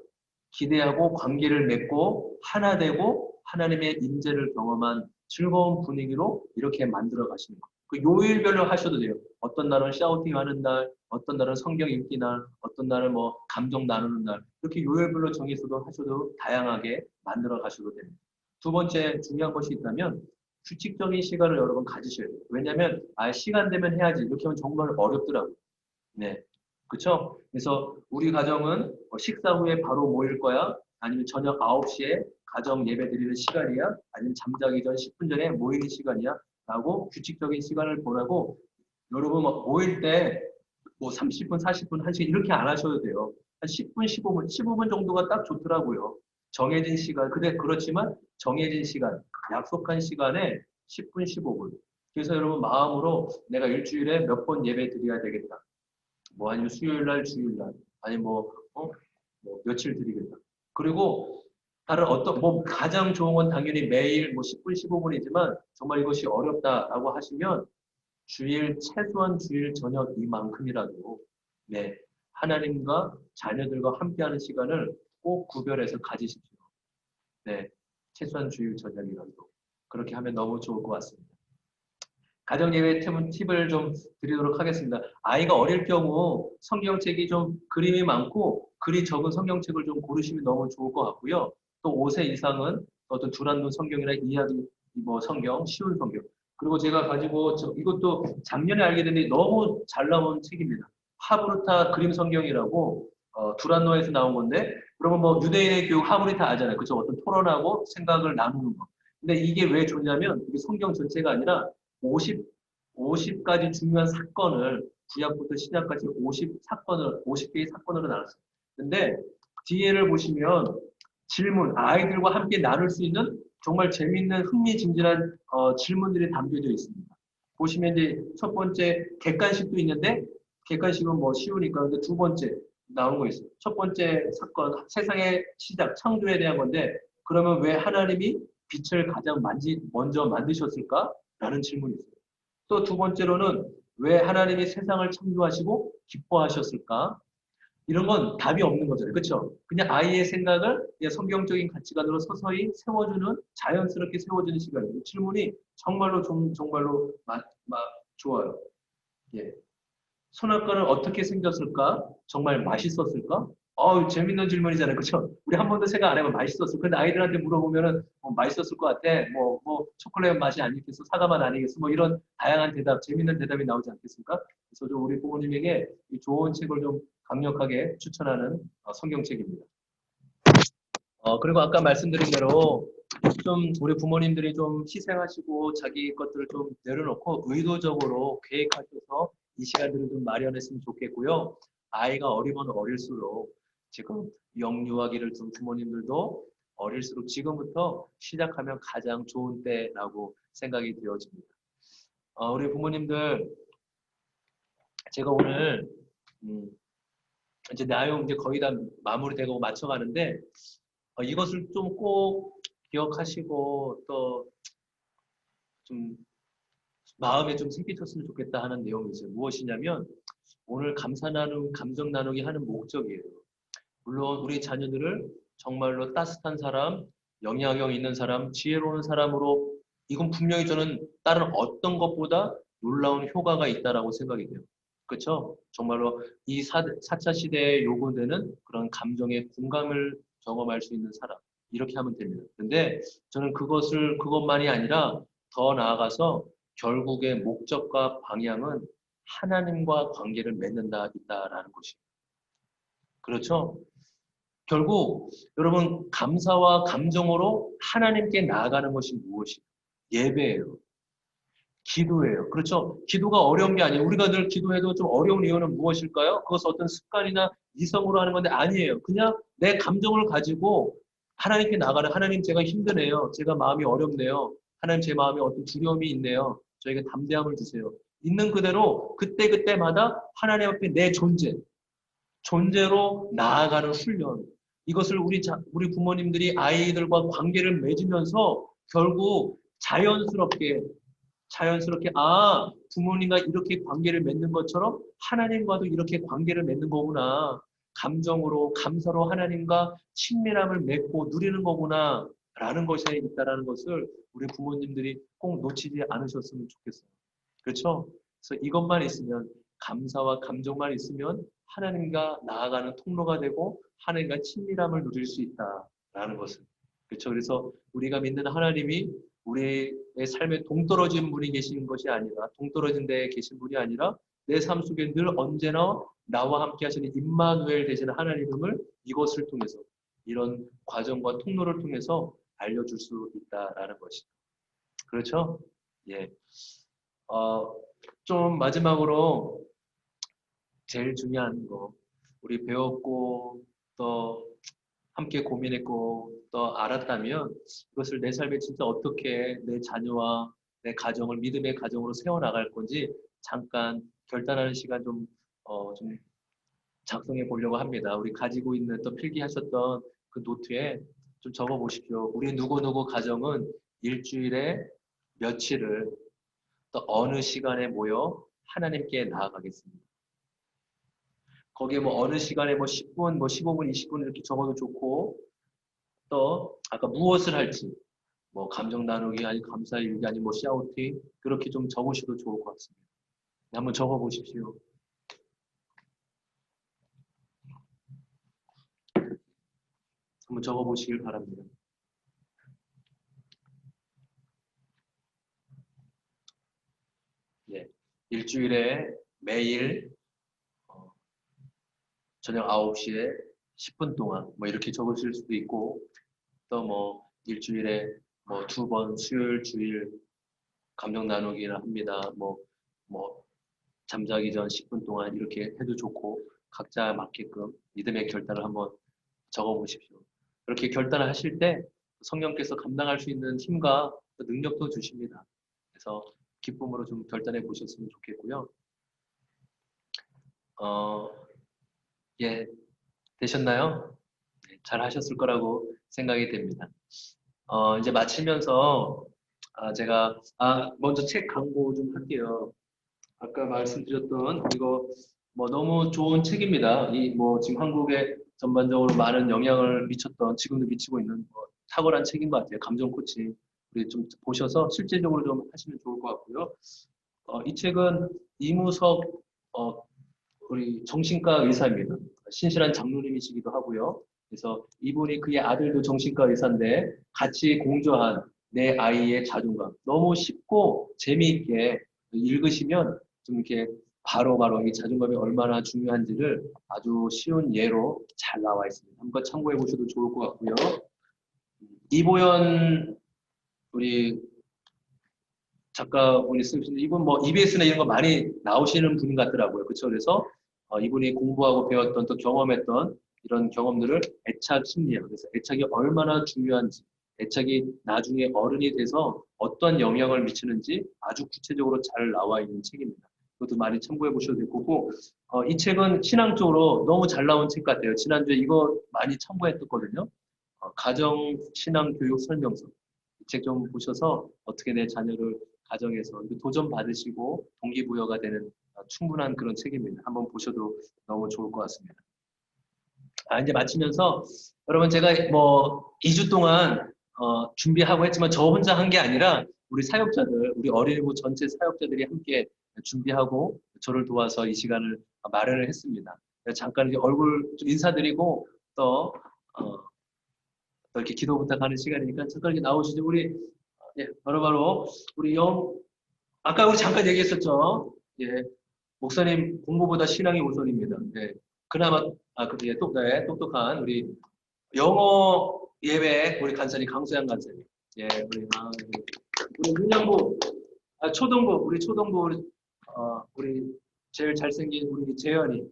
기대하고 관계를 맺고 하나 되고 하나님의 임재를 경험한 즐거운 분위기로 이렇게 만들어 가시는 거예요. 그 요일별로 하셔도 돼요. 어떤 날은 샤우팅 하는 날, 어떤 날은 성경 읽기 날, 어떤 날은 뭐 감정 나누는 날. 이렇게 요일별로 정해서도 하셔도 다양하게 만들어 가셔도 됩니다. 두 번째 중요한 것이 있다면 규칙적인 시간을 여러분 가지셔야 돼요. 왜냐하면 시간 되면 해야지 이렇게 하면 정말 어렵더라고요. 네. 그렇죠? 그래서 우리 가정은 식사 후에 바로 모일 거야? 아니면 저녁 9시에 가정 예배 드리는 시간이야? 아니면 잠자기 전 10분 전에 모이는 시간이야? 라고 규칙적인 시간을 보라고 여러분 모일 때 뭐 30분, 40분, 1시간 이렇게 안 하셔도 돼요. 한 10분, 15분 정도가 딱 좋더라고요. 정해진 시간, 그렇지만 정해진 시간, 약속한 시간에 10분, 15분. 그래서 여러분 마음으로 내가 일주일에 몇 번 예배 드려야 되겠다. 뭐 아니면 수요일 날, 주일 날, 아니 뭐 며칠 드리겠다. 그리고 다른 뭐 가장 좋은 건 당연히 매일 뭐 10분, 15분이지만 정말 이것이 어렵다라고 하시면 최소한 주일 저녁 이만큼이라도 네, 하나님과 자녀들과 함께하는 시간을 꼭 구별해서 가지십시오. 네, 최소한 주일 저녁이라도 그렇게 하면 너무 좋을 것 같습니다. 가정 예배 팁을 좀 드리도록 하겠습니다. 아이가 어릴 경우 성경책이 좀 그림이 많고 글이 적은 성경책을 좀 고르시면 너무 좋을 것 같고요. 또 5세 이상은 어떤 두란노 성경이나 이야기 뭐 성경, 쉬운 성경. 그리고 제가 가지고 이것도 작년에 알게 됐는데 너무 잘 나온 책입니다. 하브르타 그림 성경이라고 두란노에서 나온 건데 그러면 뭐 유대인의 교육 하브르타 알잖아요. 그죠? 어떤 토론하고 생각을 나누는 거. 근데 이게 왜 좋냐면 이게 성경 전체가 아니라 50가지 중요한 사건을 구약부터 신약까지 50개의 사건으로 나눴어요. 근데 뒤에를 보시면 질문, 아이들과 함께 나눌 수 있는 정말 재미있는 흥미진진한 질문들이 담겨져 있습니다. 보시면 이제 첫 번째 객관식도 있는데 객관식은 뭐 쉬우니까 근데 두 번째 나온 거 있어요. 첫 번째 사건, 세상의 시작, 창조에 대한 건데 그러면 왜 하나님이 빛을 가장 먼저 만드셨을까? 라는 질문이 있어요. 또 두 번째로는 왜 하나님이 세상을 창조하시고 기뻐하셨을까? 이런 건 답이 없는 거잖아요. 그렇죠? 그냥 아이의 생각을 그냥 성경적인 가치관으로 서서히 세워주는 자연스럽게 세워주는 시간이에요. 질문이 정말로 정말로 좋아요. 예. 선악과는 어떻게 생겼을까? 정말 맛있었을까? 재밌는 질문이잖아요. 그쵸? 우리 한 번도 생각 안 해보면 맛있었을. 근데 아이들한테 물어보면은 맛있었을 것 같아. 초콜릿 맛이 아니겠어? 사과 맛 아니겠어? 뭐 이런 다양한 대답, 재밌는 대답이 나오지 않겠습니까? 그래서 좀 우리 부모님에게 이 좋은 책을 좀 강력하게 추천하는 성경책입니다. 그리고 아까 말씀드린 대로 좀 우리 부모님들이 좀 희생하시고 자기 것들을 좀 내려놓고 의도적으로 계획하셔서 이 시간들을 좀 마련했으면 좋겠고요. 아이가 어리면 어릴수록 지금 영유아기를 둔 부모님들도 어릴수록 지금부터 시작하면 가장 좋은 때라고 생각이 되어집니다. 우리 부모님들 제가 오늘 이제 내용 이제 거의 다 마무리되고 맞춰가는데 이것을 좀 꼭 기억하시고 또 좀 마음에 좀 새기셨으면 좋겠다 하는 내용이 있어요. 무엇이냐면 오늘 감정 나누기 하는 목적이에요. 물론 우리 자녀들을 정말로 따뜻한 사람, 영향력 있는 사람, 지혜로운 사람으로 이건 분명히 저는 다른 어떤 것보다 놀라운 효과가 있다라고 생각이 돼요. 그렇죠? 정말로 이 4차 시대에 요구되는 그런 감정의 공감을 경험할 수 있는 사람. 이렇게 하면 됩니다. 근데 저는 그것만이 아니라 더 나아가서 결국의 목적과 방향은 하나님과 관계를 맺는다 있다라는 것이에요. 그렇죠? 결국 여러분 감사와 감정으로 하나님께 나아가는 것이 무엇이에요? 예배예요. 기도예요. 그렇죠? 기도가 어려운 게 아니에요. 우리가 늘 기도해도 좀 어려운 이유는 무엇일까요? 그것은 어떤 습관이나 이성으로 하는 건데 아니에요. 그냥 내 감정을 가지고 하나님께 나가는 하나님 제가 힘드네요. 제가 마음이 어렵네요. 하나님 제 마음에 어떤 두려움이 있네요. 저에게 담대함을 주세요. 있는 그대로 그때그때마다 하나님 앞에 내 존재로 나아가는 훈련. 이것을 우리 부모님들이 아이들과 관계를 맺으면서 결국 자연스럽게 부모님과 이렇게 관계를 맺는 것처럼 하나님과도 이렇게 관계를 맺는 거구나. 감정으로 감사로 하나님과 친밀함을 맺고 누리는 거구나 라는 것에 있다라는 것을 우리 부모님들이 꼭 놓치지 않으셨으면 좋겠어요. 그렇죠? 그래서 이것만 있으면 감사와 감정만 있으면 하나님과 나아가는 통로가 되고 하나님과 친밀함을 누릴 수 있다라는 것을. 그렇죠? 그래서 우리가 믿는 하나님이 우리의 삶에 동떨어진 분이 계신 것이 아니라 동떨어진 데에 계신 분이 아니라 내 삶 속에 늘 언제나 나와 함께 하시는 임마누엘 되시는 하나님을 이것을 통해서 이런 과정과 통로를 통해서 알려줄 수 있다라는 것이죠. 그렇죠? 예. 좀 마지막으로 제일 중요한 거 우리 배웠고 또 함께 고민했고 또 알았다면 이것을 내 삶에 진짜 어떻게 내 자녀와 내 가정을 믿음의 가정으로 세워나갈 건지 잠깐 결단하는 시간 좀 작성해 보려고 합니다. 우리 가지고 있는 또 필기하셨던 그 노트에 좀 적어 보십시오. 우리 누구누구 가정은 일주일에 며칠을 또 어느 시간에 모여 하나님께 나아가겠습니다. 거기에 어느 시간에 10분, 15분, 20분 이렇게 적어도 좋고 또 아까 무엇을 할지 뭐 감정 나누기 아니 감사 일기 아니 뭐 샤우팅 그렇게 좀 적으셔도 좋을 것 같습니다. 한번 적어 보십시오. 한번 적어 보시길 바랍니다. 예. 일주일에 매일 저녁 9시에 10분 동안 뭐 이렇게 적으실 수도 있고 또 뭐 일주일에 뭐 2번 수요일 주일 감정 나누기를 합니다. 뭐 잠자기 전 10분 동안 이렇게 해도 좋고 각자 맞게끔 믿음의 결단을 한번 적어 보십시오. 그렇게 결단을 하실 때 성령께서 감당할 수 있는 힘과 또 능력도 주십니다. 그래서 기쁨으로 좀 결단해 보셨으면 좋겠고요. 예, 되셨나요? 네, 잘 하셨을 거라고 생각이 됩니다. 이제 마치면서 제가 먼저 책 광고 좀 할게요. 아까 말씀드렸던 이거 뭐 너무 좋은 책입니다. 이 뭐 지금 한국에 전반적으로 많은 영향을 미쳤던 지금도 미치고 있는 뭐 탁월한 책인 것 같아요. 감정 코칭 우리 좀 보셔서 실제적으로 좀 하시면 좋을 것 같고요. 이 책은 이무석 우리 정신과 의사입니다. 신실한 장로님이시기도 하고요. 그래서 이분이 그의 아들도 정신과 의사인데 같이 공조한 내 아이의 자존감 너무 쉽고 재미있게 읽으시면 좀 이렇게 바로바로 이 자존감이 얼마나 중요한지를 아주 쉬운 예로 잘 나와 있습니다. 한번 참고해 보셔도 좋을 것 같고요. 이보연 우리 작가분이 쓰신 이분 뭐 EBS나 이런 거 많이 나오시는 분 같더라고요. 그렇죠? 그래서 이분이 공부하고 배웠던 또 경험했던 이런 경험들을 애착 심리학 그래서 애착이 얼마나 중요한지 애착이 나중에 어른이 돼서 어떤 영향을 미치는지 아주 구체적으로 잘 나와 있는 책입니다. 그것도 많이 참고해 보셔도 될 거고 이 책은 신앙 쪽으로 너무 잘 나온 책 같아요. 지난주에 이거 많이 참고했었거든요. 가정 신앙 교육 설명서 이 책 좀 보셔서 어떻게 내 자녀를 가정에서 도전 받으시고 동기부여가 되는 충분한 그런 책입니다. 한번 보셔도 너무 좋을 것 같습니다. 이제 마치면서 여러분 제가 뭐 2주 동안 준비하고 했지만 저 혼자 한 게 아니라 우리 사역자들, 우리 어린이부 전체 사역자들이 함께 준비하고 저를 도와서 이 시간을 마련을 했습니다. 잠깐 이제 얼굴 좀 인사드리고 또, 또 이렇게 기도 부탁하는 시간이니까 잠깐 이렇게 나오시죠. 우리 바로바로 우리 아까 우리 잠깐 얘기했었죠. 예, 목사님 공부보다 신앙이 우선입니다. 예, 그나마 똑똑한 우리 영어 예배 우리 간사님 강수양 간사님. 예, 우리 윤영부 초등부 우리 우리 제일 잘생긴 우리 재현이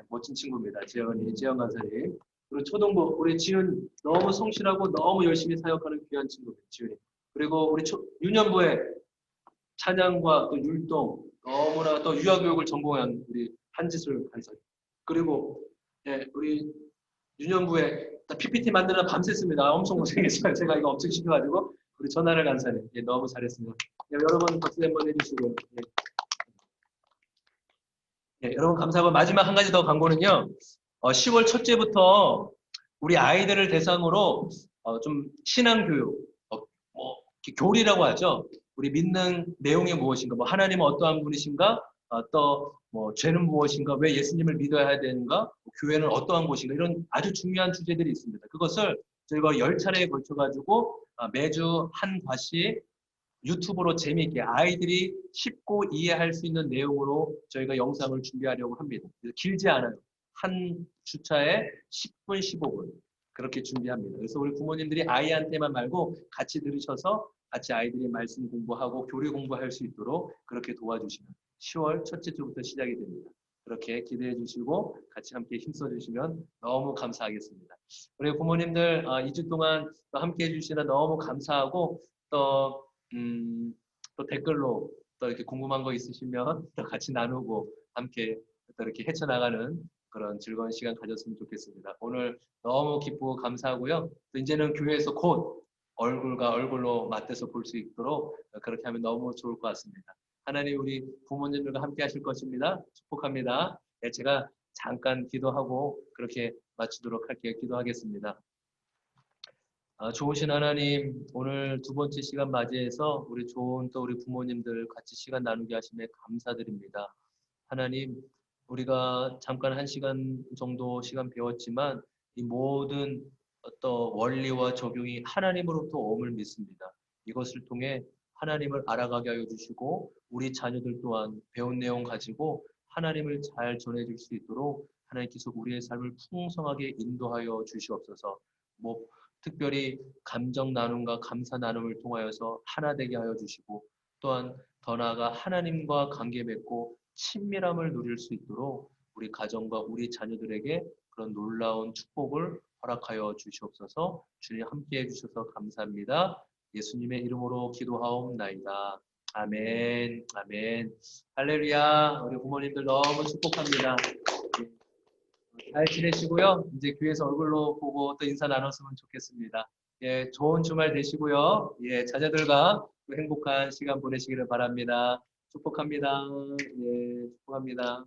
멋진 친구입니다. 재현 간사님. 그리고 초등부 우리 지은 너무 성실하고 너무 열심히 사역하는 귀한 친구입니다. 지은이. 그리고 우리 유년부에 찬양과 또 율동 너무나 또 유아교육을 전공한 우리 한지술 간사님. 그리고 우리 유년부에 PPT 만드는 밤샜습니다. 엄청 고생했어요. 제가 이거 엄청 시켜가지고 우리 전하를 간사님 너무 잘했습니다. 여러분 박수 한번 해주시고 여러분 감사하고 마지막 한 가지 더 광고는요. 10월 첫째부터 우리 아이들을 대상으로 좀 신앙교육 뭐 교리라고 하죠. 우리 믿는 내용이 무엇인가, 뭐 하나님은 어떠한 분이신가, 또 뭐 죄는 무엇인가, 왜 예수님을 믿어야 되는가, 교회는 어떠한 곳인가 이런 아주 중요한 주제들이 있습니다. 그것을 저희가 10차례에 걸쳐가지고 매주 한 과씩 유튜브로 재미있게 아이들이 쉽고 이해할 수 있는 내용으로 저희가 영상을 준비하려고 합니다. 길지 않아요. 한 주차에 10분, 15분 그렇게 준비합니다. 그래서 우리 부모님들이 아이한테만 말고 같이 들으셔서 같이 아이들이 말씀 공부하고 교리 공부할 수 있도록 그렇게 도와주시면 10월 첫째 주부터 시작이 됩니다. 그렇게 기대해 주시고 같이 함께 힘써 주시면 너무 감사하겠습니다. 우리 부모님들 2주 동안 또 함께 해주시나 너무 감사하고 또 댓글로 또 이렇게 궁금한 거 있으시면 또 같이 나누고 함께 또 이렇게 헤쳐나가는 그런 즐거운 시간 가졌으면 좋겠습니다. 오늘 너무 기쁘고 감사하고요. 또 이제는 교회에서 곧 얼굴과 얼굴로 맞대서 볼 수 있도록 그렇게 하면 너무 좋을 것 같습니다. 하나님 우리 부모님들과 함께 하실 것입니다. 축복합니다. 제가 잠깐 기도하고 그렇게 마치도록 할게요. 기도하겠습니다. 좋으신 하나님, 오늘 두 번째 시간 맞이해서 우리 좋은 또 우리 부모님들 같이 시간 나누게 하심에 감사드립니다. 하나님, 우리가 잠깐 한 시간 정도 시간 배웠지만 이 모든 어떤 원리와 적용이 하나님으로부터 옴을 믿습니다. 이것을 통해 하나님을 알아가게 하여 주시고 우리 자녀들 또한 배운 내용 가지고 하나님을 잘 전해줄 수 있도록 하나님께서 우리의 삶을 풍성하게 인도하여 주시옵소서. 뭐 특별히 감정 나눔과 감사 나눔을 통하여서 하나 되게 하여 주시고 또한 더 나아가 하나님과 관계 맺고 친밀함을 누릴 수 있도록 우리 가정과 우리 자녀들에게 그런 놀라운 축복을 허락하여 주시옵소서. 주님 함께해 주셔서 감사합니다. 예수님의 이름으로 기도하옵나이다. 아멘, 아멘. 할렐루야. 우리 부모님들 너무 축복합니다. 잘 지내시고요. 이제 교회에서 얼굴로 보고 또 인사 나눴으면 좋겠습니다. 예, 좋은 주말 되시고요. 예, 자녀들과 또 행복한 시간 보내시기를 바랍니다. 축복합니다. 예, 축복합니다.